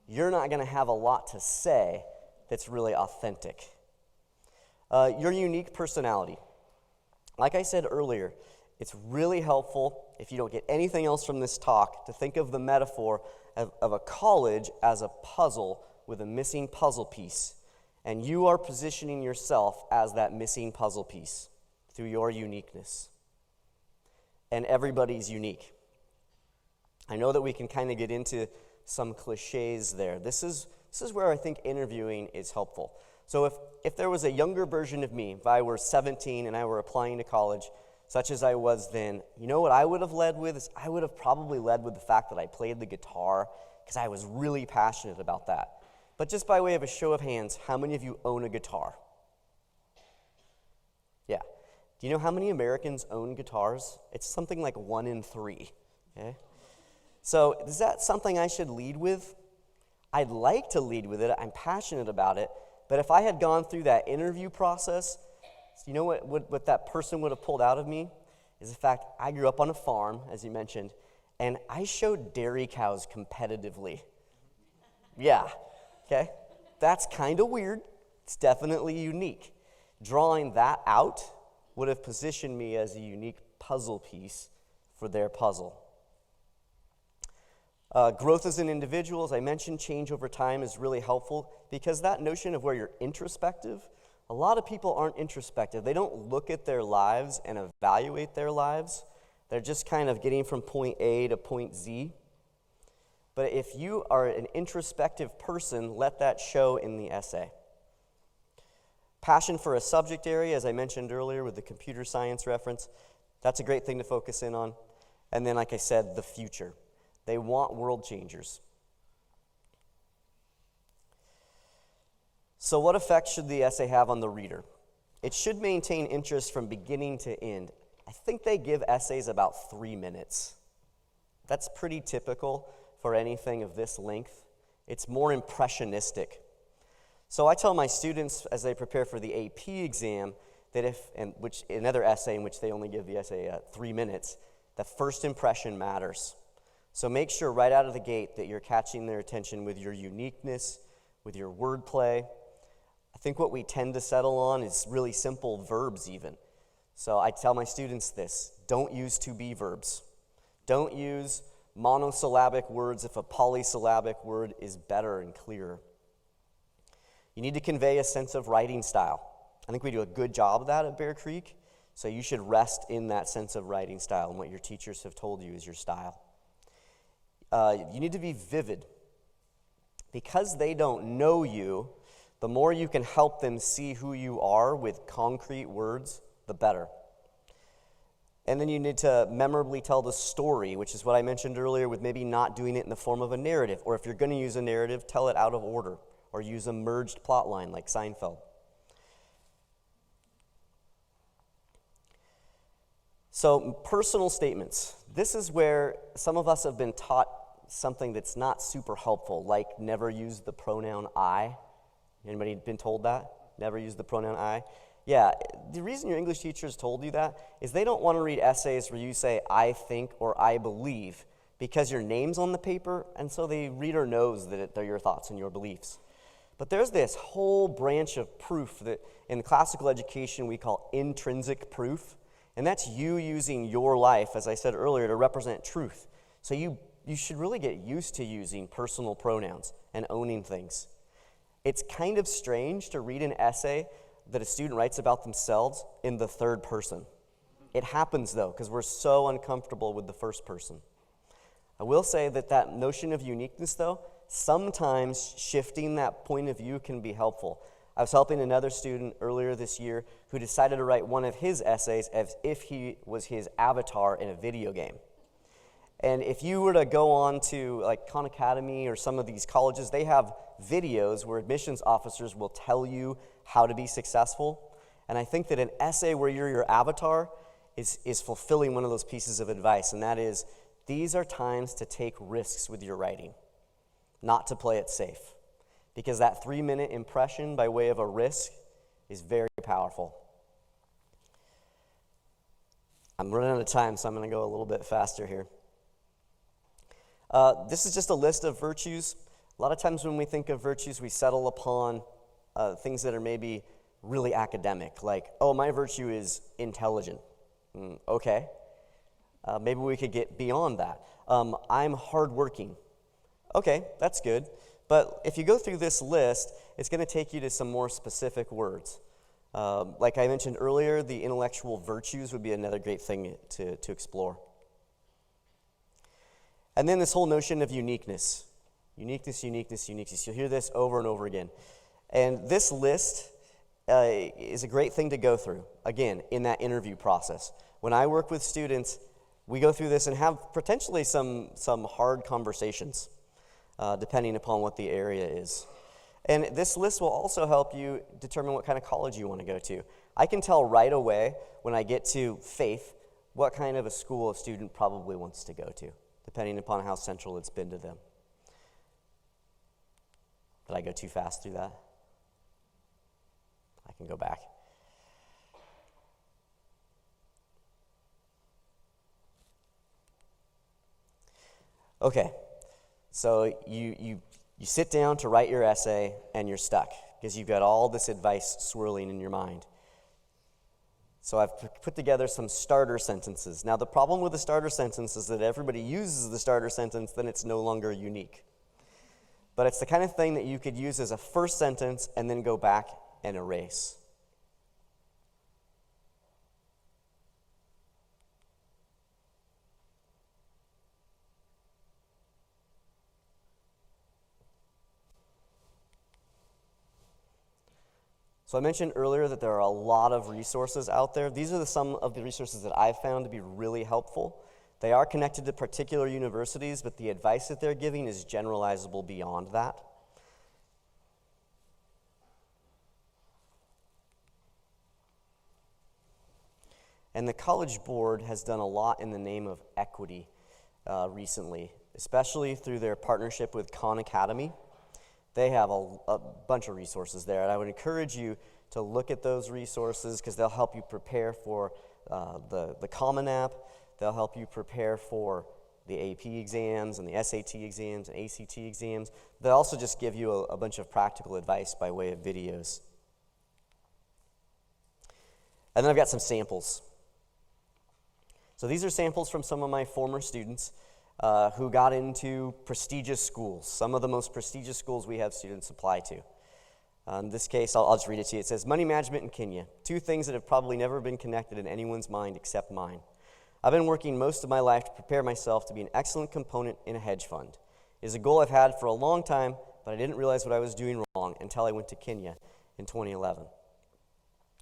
you're not going to have a lot to say that's really authentic. Your unique personality. Like I said earlier, it's really helpful, if you don't get anything else from this talk, to think of the metaphor of a college as a puzzle with a missing puzzle piece. And you are positioning yourself as that missing puzzle piece through your uniqueness. And everybody's unique. I know that we can kind of get into some cliches there. This is where I think interviewing is helpful. So if there was a younger version of me, if I were 17 and I were applying to college, such as I was then, you know what I would have led with? I would have probably led with the fact that I played the guitar, because I was really passionate about that. But just by way of a show of hands, how many of you own a guitar? Yeah. Do you know how many Americans own guitars? It's something like 1 in 3. Okay? So is that something I should lead with? I'd like to lead with it. I'm passionate about it. But if I had gone through that interview process, you know what that person would have pulled out of me? Is the fact I grew up on a farm, as you mentioned, and I showed dairy cows competitively. Yeah. Okay? That's kind of weird. It's definitely unique. Drawing that out would have positioned me as a unique puzzle piece for their puzzle. Growth as an individual, as I mentioned, change over time is really helpful, because that notion of where you're introspective, a lot of people aren't introspective. They don't look at their lives and evaluate their lives. They're just kind of getting from point A to point Z. But if you are an introspective person, let that show in the essay. Passion for a subject area, as I mentioned earlier with the computer science reference, that's a great thing to focus in on. And then, like I said, the future. They want world changers. So what effect should the essay have on the reader? It should maintain interest from beginning to end. I think they give essays about 3 minutes. That's pretty typical for anything of this length. It's more impressionistic. So I tell my students as they prepare for the AP exam that another essay in which they only give the essay 3 minutes, the first impression matters. So make sure right out of the gate that you're catching their attention with your uniqueness, with your wordplay. I think what we tend to settle on is really simple verbs even. So I tell my students this: don't use to be verbs. Don't use monosyllabic words if a polysyllabic word is better and clearer. You need to convey a sense of writing style. I think we do a good job of that at Bear Creek. So you should rest in that sense of writing style and what your teachers have told you is your style. You need to be vivid. Because they don't know you, the more you can help them see who you are with concrete words, the better. And then you need to memorably tell the story, which is what I mentioned earlier with maybe not doing it in the form of a narrative. Or if you're going to use a narrative, tell it out of order. Or use a merged plot line like Seinfeld. So, personal statements. This is where some of us have been taught something that's not super helpful, like never use the pronoun I. Anybody been told that? Never use the pronoun I? Yeah, the reason your English teachers told you that is they don't want to read essays where you say I think or I believe because your name's on the paper, and so the reader knows that they're your thoughts and your beliefs. But there's this whole branch of proof that in classical education we call intrinsic proof, and that's you using your life, as I said earlier, to represent truth. So you should really get used to using personal pronouns and owning things. It's kind of strange to read an essay that a student writes about themselves in the third person. It happens, though, because we're so uncomfortable with the first person. I will say that notion of uniqueness, though, sometimes shifting that point of view can be helpful. I was helping another student earlier this year who decided to write one of his essays as if he was his avatar in a video game. And if you were to go on to like Khan Academy or some of these colleges, they have videos where admissions officers will tell you how to be successful. And I think that an essay where you're your avatar is fulfilling one of those pieces of advice, and that is, these are times to take risks with your writing, not to play it safe. Because that 3-minute impression by way of a risk is very powerful. I'm running out of time, so I'm going to go a little bit faster here. This is just a list of virtues. A lot of times when we think of virtues, we settle upon things that are maybe really academic, like, oh, my virtue is intelligent. Okay. Maybe we could get beyond that. I'm hardworking. Okay, that's good. But if you go through this list, it's going to take you to some more specific words. Like I mentioned earlier, the intellectual virtues would be another great thing to explore. And then this whole notion of uniqueness. Uniqueness, uniqueness, uniqueness. You'll hear this over and over again. And this list is a great thing to go through, again, in that interview process. When I work with students, we go through this and have potentially some hard conversations, depending upon what the area is. And this list will also help you determine what kind of college you want to go to. I can tell right away when I get to Faith what kind of a school a student probably wants to go to, depending upon how central it's been to them. Did I go too fast through that? I can go back. Okay, so you sit down to write your essay and you're stuck because you've got all this advice swirling in your mind. So I've put together some starter sentences. Now the problem with the starter sentence is that everybody uses the starter sentence, then it's no longer unique. But it's the kind of thing that you could use as a first sentence and then go back and erase. So I mentioned earlier that there are a lot of resources out there. These are some of the resources that I've found to be really helpful. They are connected to particular universities, but the advice that they're giving is generalizable beyond that. And the College Board has done a lot in the name of equity recently, especially through their partnership with Khan Academy. They have a bunch of resources there, and I would encourage you to look at those resources because they'll help you prepare for the Common App. They'll help you prepare for the AP exams and the SAT exams and ACT exams. They'll also just give you a bunch of practical advice by way of videos. And then I've got some samples. So these are samples from some of my former students who got into prestigious schools, some of the most prestigious schools we have students apply to. In this case, I'll just read it to you. It says, money management in Kenya, two things that have probably never been connected in anyone's mind except mine. I've been working most of my life to prepare myself to be an excellent component in a hedge fund. It is a goal I've had for a long time, but I didn't realize what I was doing wrong until I went to Kenya in 2011.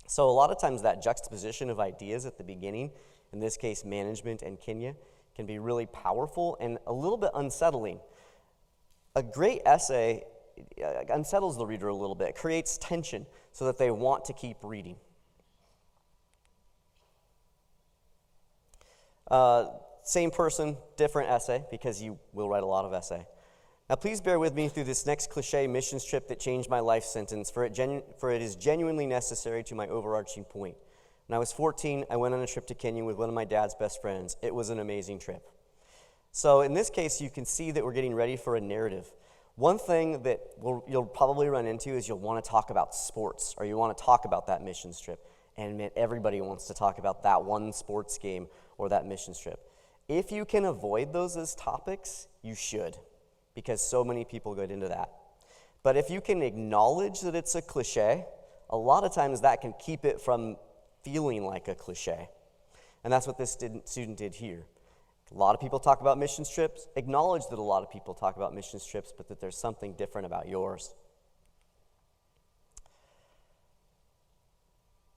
So a lot of times that juxtaposition of ideas at the beginning, in this case management and Kenya, can be really powerful and a little bit unsettling. A great essay unsettles the reader a little bit, creates tension so that they want to keep reading. Same person, different essay, because you will write a lot of essay. Now please bear with me through this next cliche missions trip that changed my life sentence, for it is genuinely necessary to my overarching point. When I was 14, I went on a trip to Kenya with one of my dad's best friends. It was an amazing trip. So in this case, you can see that we're getting ready for a narrative. One thing that you'll probably run into is you'll want to talk about sports, or you want to talk about that missions trip. And man, everybody wants to talk about that one sports game or that missions trip. If you can avoid those as topics, you should, because so many people get into that. But if you can acknowledge that it's a cliche, a lot of times that can keep it from feeling like a cliche. And that's what this student did here. A lot of people talk about missions trips. Acknowledge that a lot of people talk about missions trips, but that there's something different about yours.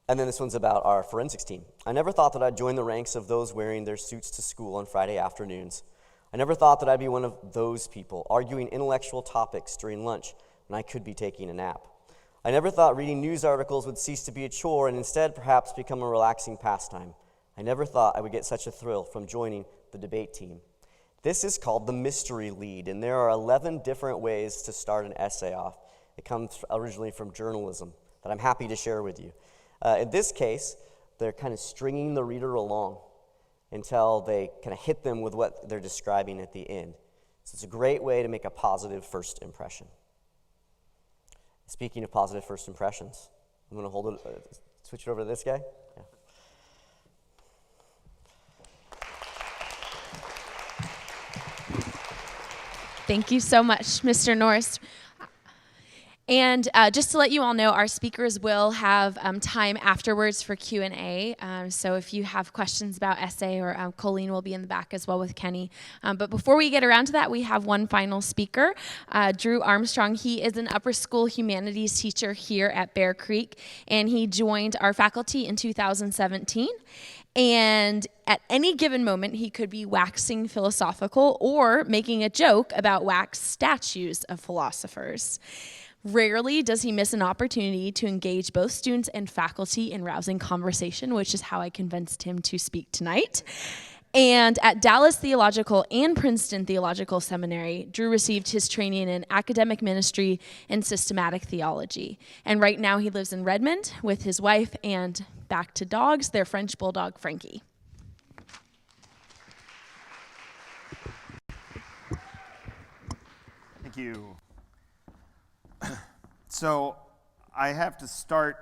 And then this one's about our forensics team. I never thought that I'd join the ranks of those wearing their suits to school on Friday afternoons. I never thought that I'd be one of those people, arguing intellectual topics during lunch when I could be taking a nap. I never thought reading news articles would cease to be a chore and instead perhaps become a relaxing pastime. I never thought I would get such a thrill from joining the debate team. This is called the mystery lead, and there are 11 different ways to start an essay off. It comes originally from journalism that I'm happy to share with you. In this case, they're kind of stringing the reader along until they kind of hit them with what they're describing at the end. So it's a great way to make a positive first impression. Speaking of positive first impressions, I'm going to hold it, switch it over to this guy. Yeah. Thank you so much, Mr. Norris. And just to let you all know, our speakers will have time afterwards for Q&A. So if you have questions about essay, or Colleen will be in the back as well with Kenny. But before we get around to that, we have one final speaker, Drew Armstrong. He is an upper school humanities teacher here at Bear Creek, and he joined our faculty in 2017. And at any given moment, he could be waxing philosophical or making a joke about wax statues of philosophers. Rarely does he miss an opportunity to engage both students and faculty in rousing conversation, which is how I convinced him to speak tonight. And at Dallas Theological and Princeton Theological Seminary, Drew received his training in academic ministry and systematic theology. And right now he lives in Redmond with his wife and, back to dogs, their French bulldog, Frankie. Thank you. So I have to start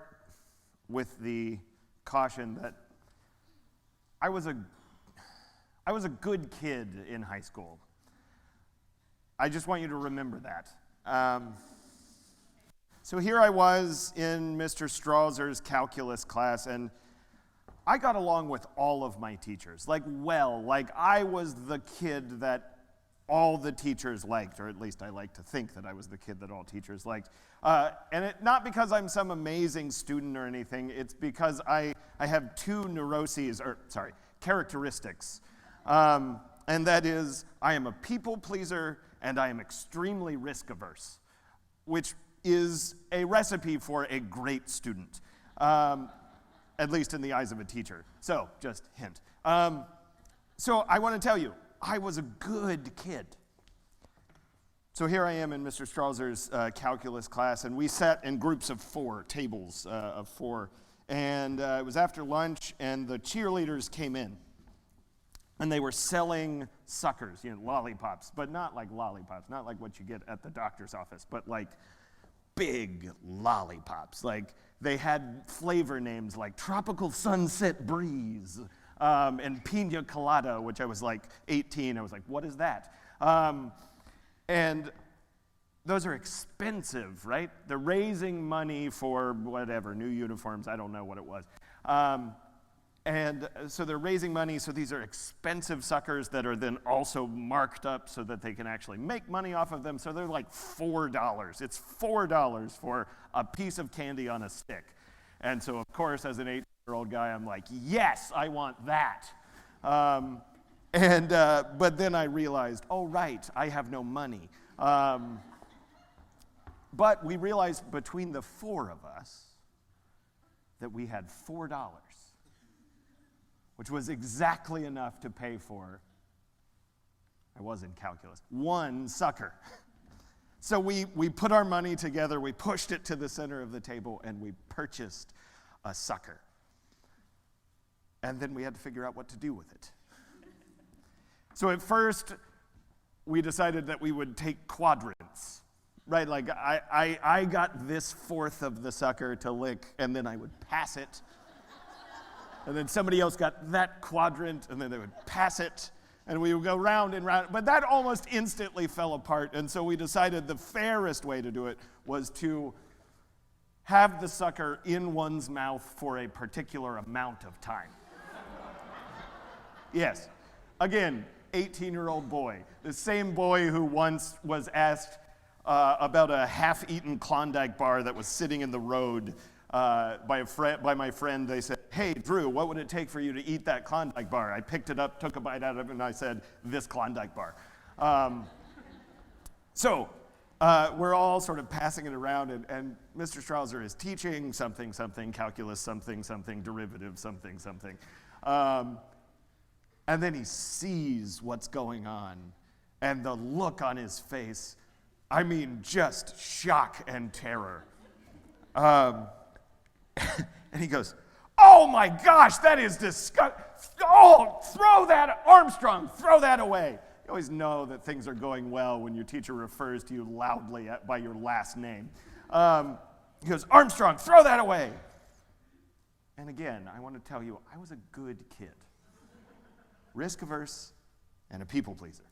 with the caution that I was a good kid in high school. I just want you to remember that. So here I was in Mr. Strauzer's calculus class, and I got along with all of my teachers. Like I was the kid that all the teachers liked, or at least I like to think that I was the kid that all teachers liked. And not because I'm some amazing student or anything, it's because I have two characteristics. And that is, I am a people pleaser and I am extremely risk averse, which is a recipe for a great student, at least in the eyes of a teacher. So, just hint. So I want to tell you, I was a good kid. So here I am in Mr. Strauzer's calculus class, and we sat in groups of four, tables of four. And it was after lunch, and the cheerleaders came in. And they were selling suckers, lollipops, but not like lollipops, not like what you get at the doctor's office, but like big lollipops. Like they had flavor names like Tropical Sunset Breeze and Pina Colada, which I was like 18. I was like, what is that? And those are expensive, right? They're raising money for whatever, new uniforms, I don't know what it was. And so they're raising money, so these are expensive suckers that are then also marked up so that they can actually make money off of them. So they're like $4. It's $4 for a piece of candy on a stick. And so, of course, as an 8-year-old guy, I'm like, yes, I want that. But then I realized, oh, right, I have no money. But we realized between the 4 of us that we had $4, which was exactly enough to pay for, I was in calculus, 1 sucker. So we put our money together, we pushed it to the center of the table, and we purchased a sucker. And then we had to figure out what to do with it. So at first, we decided that we would take quadrants, right? Like I got this 1/4 of the sucker to lick, and then I would pass it. And then somebody else got that quadrant, and then they would pass it, and we would go round and round. But that almost instantly fell apart, and so we decided the fairest way to do it was to have the sucker in one's mouth for a particular amount of time. Yes. Again, 18-year-old boy. The same boy who once was asked about a half-eaten Klondike bar that was sitting in the road by my friend. They said, hey, Drew, what would it take for you to eat that Klondike bar? I picked it up, took a bite out of it, and I said, this Klondike bar. So we're all sort of passing it around, and Mr. Strauser is teaching something, calculus, something, derivative, something. And then he sees what's going on, and the look on his face, I mean, just shock and terror. And he goes, oh my gosh, that is disgusting. Oh, throw that, Armstrong, throw that away. You always know that things are going well when your teacher refers to you loudly by your last name. He goes, Armstrong, throw that away. And again, I want to tell you, I was a good kid. Risk averse and a people pleaser.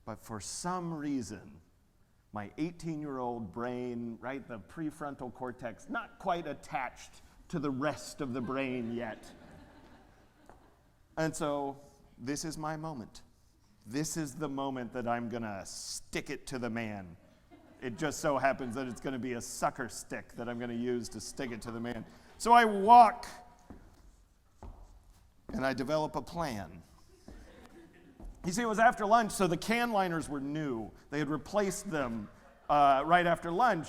But for some reason, my 18-year-old brain, right, the prefrontal cortex, not quite attached to the rest of the brain yet. And so this is my moment. This is the moment that I'm going to stick it to the man. It just so happens that it's going to be a sucker stick that I'm going to use to stick it to the man. So I walk, and I develop a plan. You see, it was after lunch, so the can liners were new. They had replaced them right after lunch.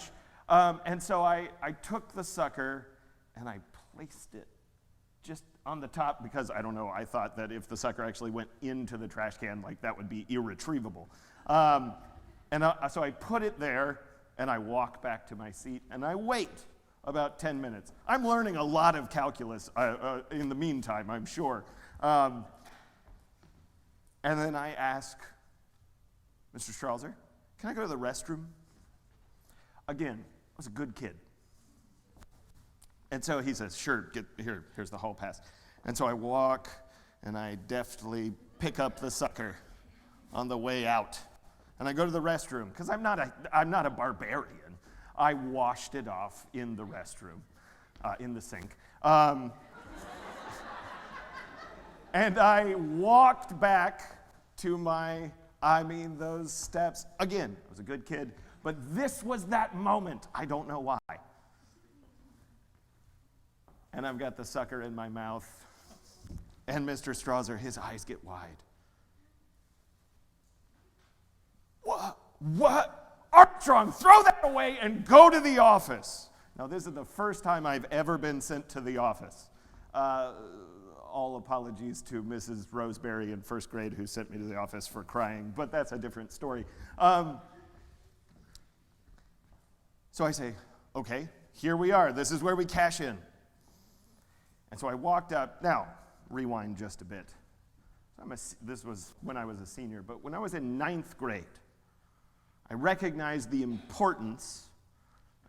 And so I took the sucker and I placed it just on the top because, I don't know, I thought that if the sucker actually went into the trash can, like that would be irretrievable. So I put it there and I walk back to my seat and I wait about 10 minutes. I'm learning a lot of calculus in the meantime, I'm sure. And then I ask, Mr. Strauser, can I go to the restroom? Again, I was a good kid. And so he says, sure, here's the hall pass. And so I walk, and I deftly pick up the sucker on the way out. And I go to the restroom, because I'm not a barbarian. I washed it off in the restroom, in the sink. And I walked back to those steps. Again, I was a good kid, but this was that moment. I don't know why. And I've got the sucker in my mouth, and Mr. Strauser, his eyes get wide. What? Armstrong, throw that away and go to the office. Now, this is the first time I've ever been sent to the office. All apologies to Mrs. Roseberry in first grade who sent me to the office for crying, but that's a different story. So I say, okay, here we are. This is where we cash in. And so I walked up. Now, rewind just a bit. This was when I was a senior, but when I was in 9th grade, I recognized the importance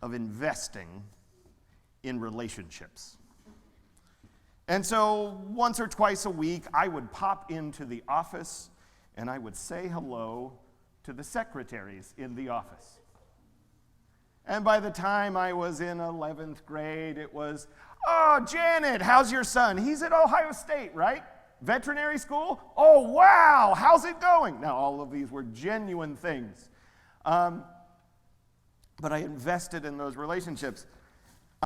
of investing in relationships. And so once or twice a week, I would pop into the office and I would say hello to the secretaries in the office. And by the time I was in 11th grade, it was, oh, Janet, how's your son? He's at Ohio State, right? Veterinary school? Oh, wow, how's it going? Now, all of these were genuine things. But I invested in those relationships.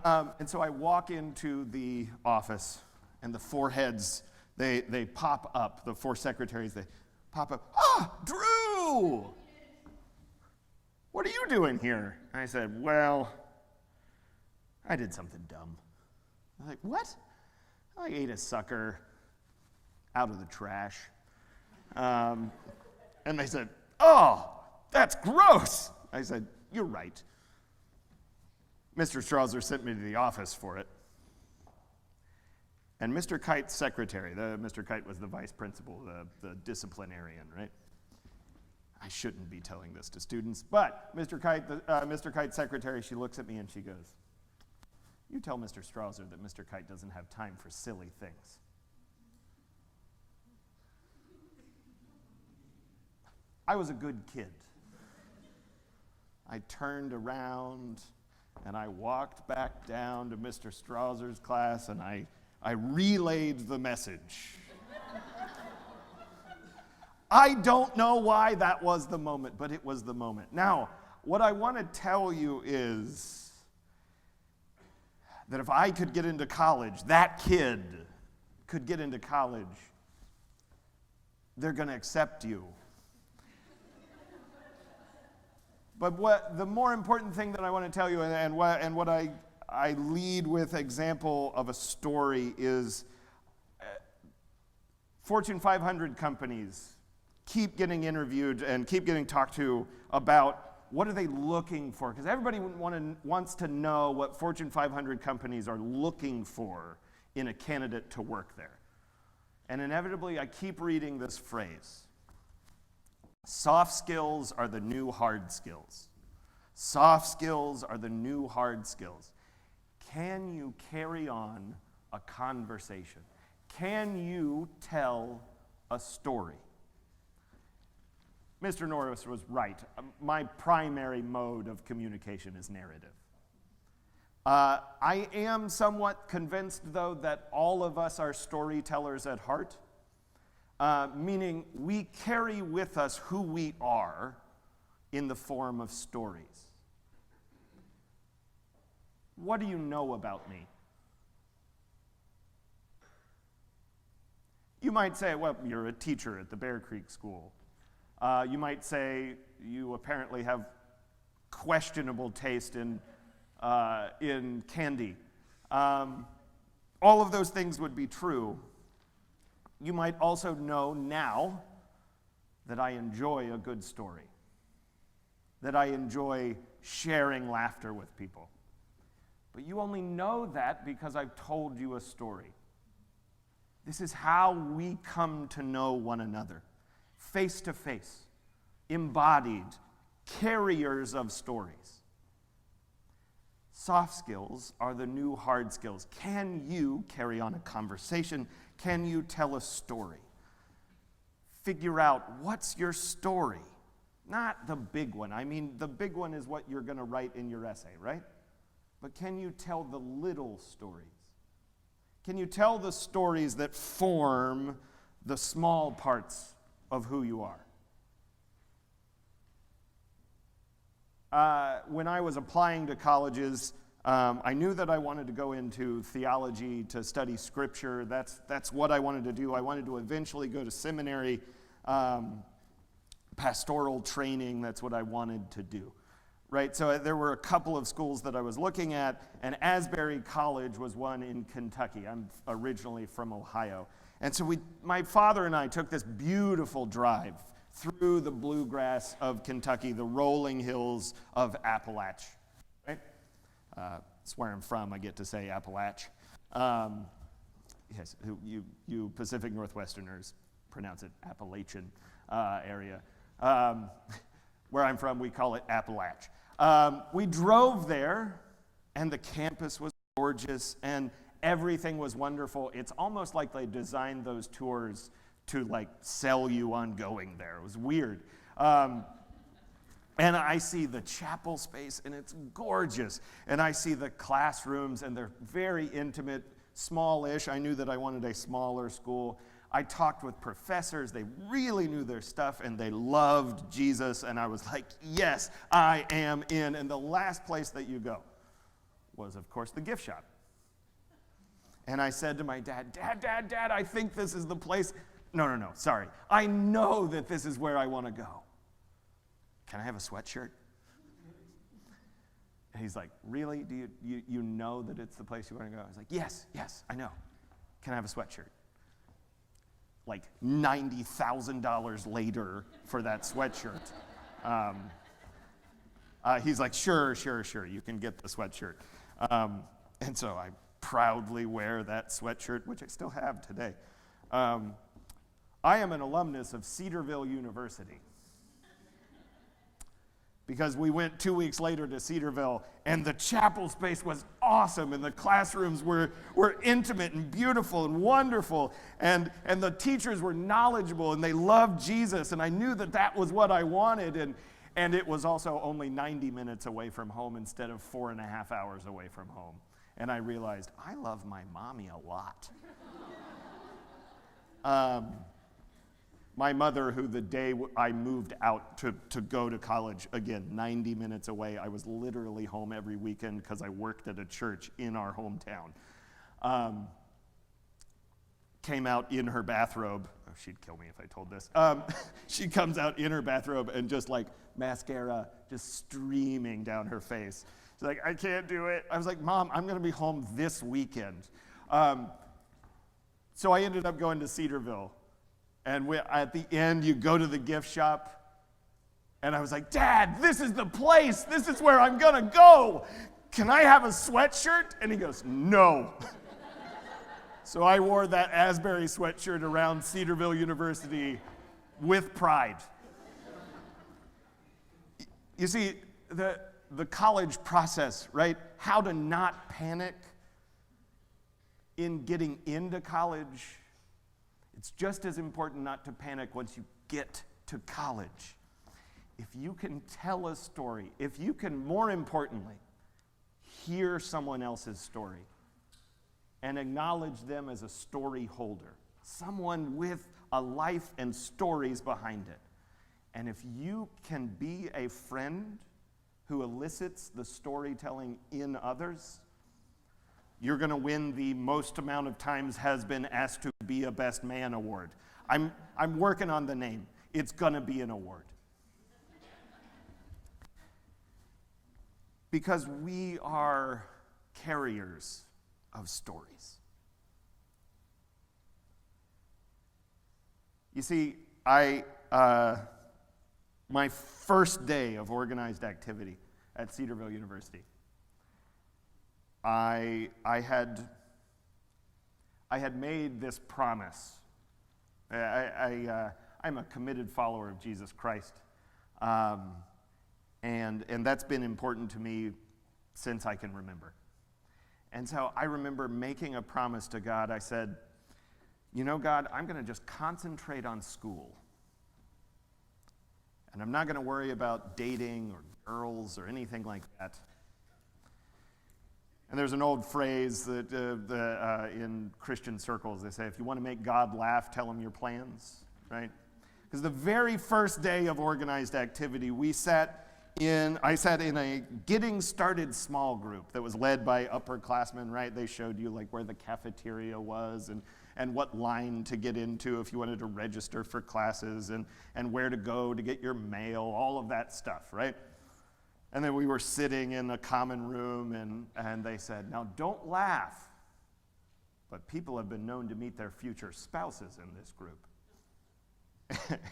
And so I walk into the office, and the four heads, they pop up, the four secretaries, they pop up. Ah, Drew! What are you doing here? And I said, well, I did something dumb. I'm like, what? I ate a sucker out of the trash. And they said, oh, that's gross. I said, you're right. Mr. Strauser sent me to the office for it. And Mr. Kite's secretary, Mr. Kite was the vice principal, the disciplinarian, right? I shouldn't be telling this to students, but Mr. Kite's secretary, she looks at me and she goes, you tell Mr. Strauser that Mr. Kite doesn't have time for silly things. I was a good kid. I turned around and I walked back down to Mr. Strauser's class and I relayed the message. I don't know why that was the moment, but it was the moment. Now, what I want to tell you is that if I could get into college, that kid could get into college, they're going to accept you. But the more important thing that I want to tell you, and what I lead with example of a story is Fortune 500 companies keep getting interviewed and keep getting talked to about what are they looking for, because everybody wants to know what Fortune 500 companies are looking for in a candidate to work there. And inevitably, I keep reading this phrase. Soft skills are the new hard skills. Soft skills are the new hard skills. Can you carry on a conversation? Can you tell a story? Mr. Norris was right. My primary mode of communication is narrative. I am somewhat convinced, though, that all of us are storytellers at heart. Meaning we carry with us who we are in the form of stories. What do you know about me? You might say, well, you're a teacher at the Bear Creek School. You might say you apparently have questionable taste in candy. All of those things would be true. You might also know now that I enjoy a good story, that I enjoy sharing laughter with people. But you only know that because I've told you a story. This is how we come to know one another, face to face, embodied, carriers of stories. Soft skills are the new hard skills. Can you carry on a conversation? Can you tell a story? Figure out what's your story. Not the big one. I mean, the big one is what you're going to write in your essay, right? But can you tell the little stories? Can you tell the stories that form the small parts of who you are? When I was applying to colleges, I knew that I wanted to go into theology, to study scripture. That's what I wanted to do. I wanted to eventually go to seminary, pastoral training. That's what I wanted to do. Right, so there were a couple of schools that I was looking at, and Asbury College was one in Kentucky. I'm originally from Ohio. And so my father and I took this beautiful drive through the bluegrass of Kentucky, the rolling hills of Appalach. Right? That's where I'm from. I get to say Appalach. Yes, you Pacific Northwesterners pronounce it Appalachian area. Where I'm from, we call it Appalach. We drove there, and the campus was gorgeous, and everything was wonderful. It's almost like they designed those tours to like sell you on going there. It was weird. And I see the chapel space, and it's gorgeous. And I see the classrooms, and they're very intimate, smallish. I knew that I wanted a smaller school. I talked with professors. They really knew their stuff, and they loved Jesus. And I was like, yes, I am in. And the last place that you go was, of course, the gift shop. And I said to my dad, Dad, I think this is the place. No, sorry. I know that this is where I want to go. Can I have a sweatshirt? And he's like, really? Do you know that it's the place you want to go? I was like, yes, I know. Can I have a sweatshirt? Like $90,000 later for that sweatshirt. He's like, sure, you can get the sweatshirt. And so I proudly wear that sweatshirt, which I still have today. I am an alumnus of Cedarville University, because we went 2 weeks later to Cedarville, and the chapel space was awesome, and the classrooms were intimate and beautiful and wonderful, and the teachers were knowledgeable, and they loved Jesus, and I knew that that was what I wanted, and it was also only 90 minutes away from home instead of 4.5 hours away from home. And I realized, I love my mommy a lot. My mother, who the day I moved out to go to college, again, 90 minutes away, I was literally home every weekend because I worked at a church in our hometown, came out in her bathrobe. Oh, she'd kill me if I told this. She comes out in her bathrobe and just like mascara just streaming down her face. She's like, I can't do it. I was like, Mom, I'm going to be home this weekend. So I ended up going to Cedarville. And at the end, you go to the gift shop. And I was like, Dad, this is the place. This is where I'm going to go. Can I have a sweatshirt? And he goes, no. So I wore that Asbury sweatshirt around Cedarville University with pride. You see, the college process, right? How to not panic in getting into college. It's just as important not to panic once you get to college. If you can tell a story, if you can, more importantly, hear someone else's story and acknowledge them as a story holder, someone with a life and stories behind it. And if you can be a friend who elicits the storytelling in others, you're going to win the most amount of times has been asked to be a best man award. I'm working on the name. It's going to be an award. Because we are carriers of stories. You see, my first day of organized activity at Cedarville University, I had made this promise. I'm a committed follower of Jesus Christ, and that's been important to me since I can remember. And so I remember making a promise to God. I said, you know, God, I'm going to just concentrate on school. And I'm not going to worry about dating or girls or anything like that. And there's an old phrase that in Christian circles, they say, if you want to make God laugh, tell him your plans, right? Because the very first day of organized activity, I sat in a getting started small group that was led by upperclassmen, right? They showed you like where the cafeteria was and what line to get into if you wanted to register for classes and where to go to get your mail, all of that stuff, right? And then we were sitting in a common room, and they said, now don't laugh, but people have been known to meet their future spouses in this group.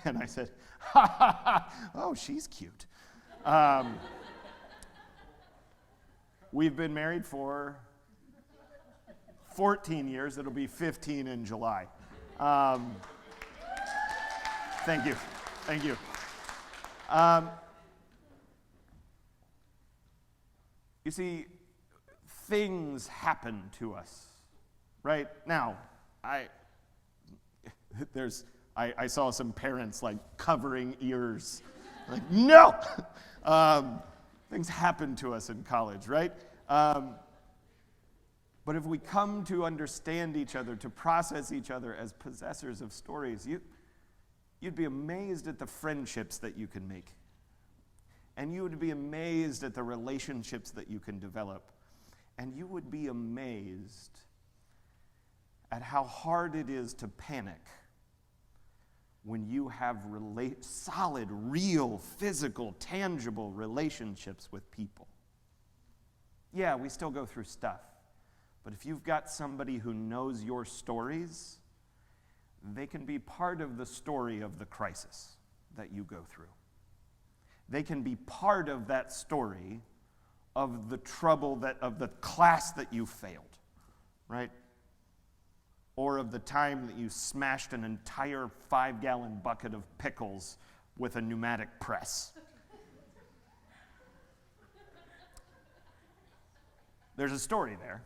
And I said, ha ha ha, oh, she's cute. We've been married for 14 years. It'll be 15 in July. Thank you. You see, things happen to us, right? Now, I saw some parents like covering ears Like, no! Things happen to us in college, right? But if we come to understand each other, to process each other as possessors of stories, you'd be amazed at the friendships that you can make. And you would be amazed at the relationships that you can develop. And you would be amazed at how hard it is to panic when you have solid, real, physical, tangible relationships with people. Yeah, we still go through stuff. But if you've got somebody who knows your stories, they can be part of the story of the crisis that you go through. They can be part of that story of the trouble of the class that you failed, right? Or of the time that you smashed an entire 5-gallon bucket of pickles with a pneumatic press. There's a story there.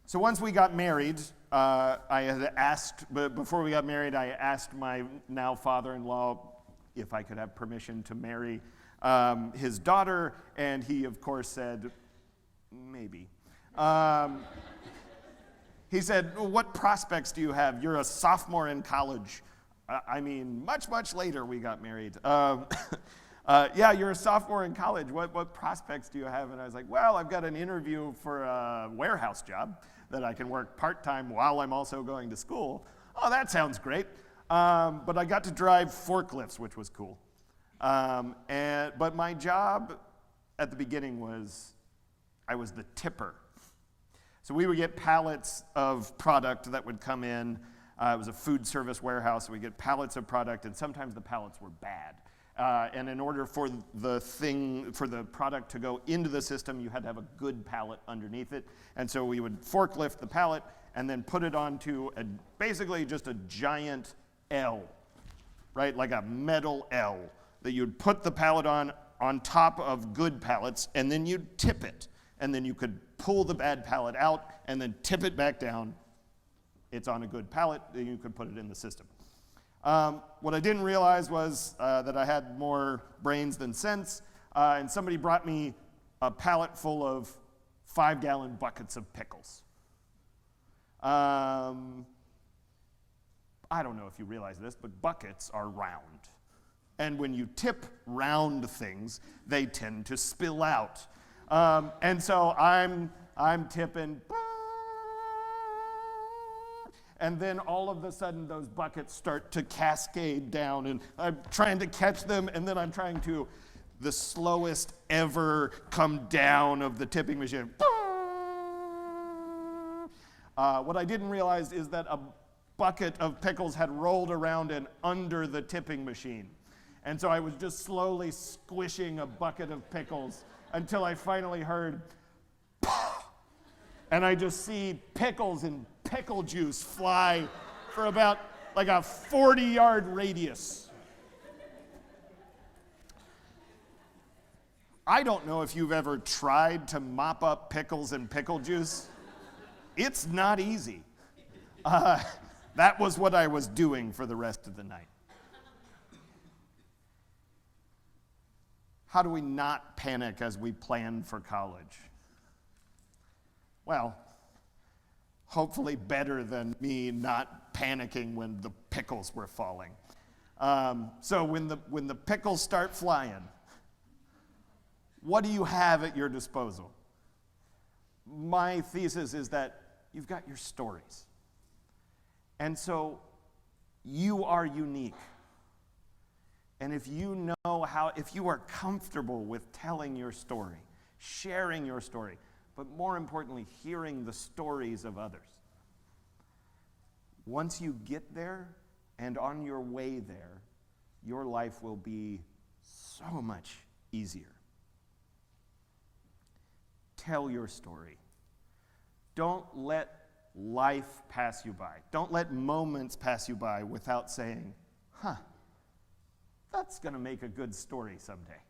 So once we got married, before we got married, I asked my now father-in-law if I could have permission to marry his daughter, and he, of course, said, maybe. He said, well, what prospects do you have? You're a sophomore in college. Much, much later we got married. Yeah, you're a sophomore in college. What prospects do you have? And I was like, well, I've got an interview for a warehouse job that I can work part-time while I'm also going to school. Oh, that sounds great. But I got to drive forklifts, which was cool. But my job at the beginning was, I was the tipper. So we would get pallets of product that would come in. It was a food service warehouse. So we'd get pallets of product, and sometimes the pallets were bad. And in order for the product to go into the system, you had to have a good pallet underneath it. And so we would forklift the pallet and then put it onto basically just a giant L, right? Like a metal L that you'd put the pallet on top of good pallets, and then you'd tip it. And then you could pull the bad pallet out and then tip it back down. It's on a good pallet, then you could put it in the system. What I didn't realize was that I had more brains than sense, and somebody brought me a pallet full of 5-gallon buckets of pickles. I don't know if you realize this, but buckets are round. And when you tip round things, they tend to spill out. And so I'm tipping, and then all of a sudden those buckets start to cascade down, and I'm trying to catch them, and then I'm trying to, the slowest ever come down of the tipping machine. What I didn't realize is that a bucket of pickles had rolled around and under the tipping machine. And so I was just slowly squishing a bucket of pickles until I finally heard, and I just see pickles and pickle juice fly for about like a 40-yard radius. I don't know if you've ever tried to mop up pickles and pickle juice. It's not easy. That was what I was doing for the rest of the night. How do we not panic as we plan for college? Well, hopefully better than me not panicking when the pickles were falling. So when the pickles start flying, what do you have at your disposal? My thesis is that you've got your stories. And so you are unique. And if you are comfortable with telling your story, sharing your story, but more importantly, hearing the stories of others, once you get there and on your way there, your life will be so much easier. Tell your story. Don't let life pass you by. Don't let moments pass you by without saying, that's going to make a good story someday.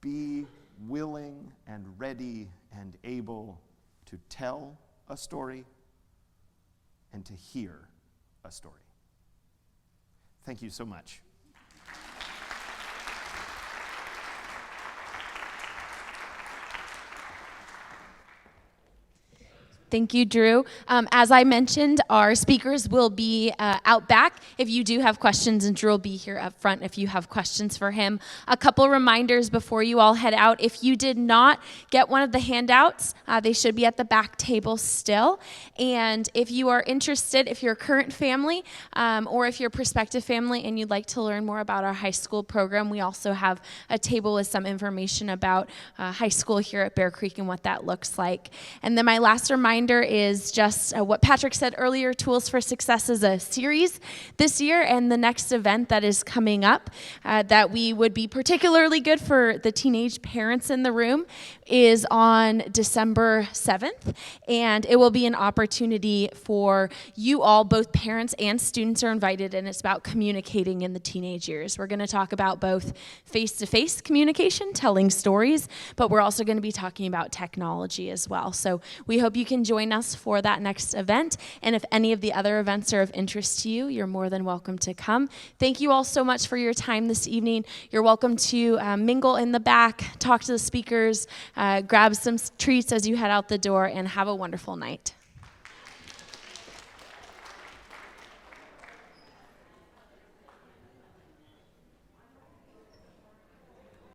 Be willing and ready and able to tell a story and to hear a story. Thank you so much. Thank you, Drew. As I mentioned, our speakers will be out back if you do have questions, and Drew will be here up front if you have questions for him. A couple reminders before you all head out. If you did not get one of the handouts, they should be at the back table still. And if you are interested, if you're a current family or if you're a prospective family and you'd like to learn more about our high school program, we also have a table with some information about high school here at Bear Creek and what that looks like. And then my last reminder is just what Patrick said earlier. Tools for Success is a series this year, and the next event that is coming up that we would be particularly good for the teenage parents in the room is on December 7th, and it will be an opportunity for you all, both parents and students are invited, and it's about communicating in the teenage years. We're going to talk about both face-to-face communication, telling stories, but we're also going to be talking about technology as well. So we hope you can join us for that next event, and if any of the other events are of interest to you, you're more than welcome to come. Thank you all so much for your time this evening. You're welcome to mingle in the back, talk to the speakers, grab some treats as you head out the door, and have a wonderful night.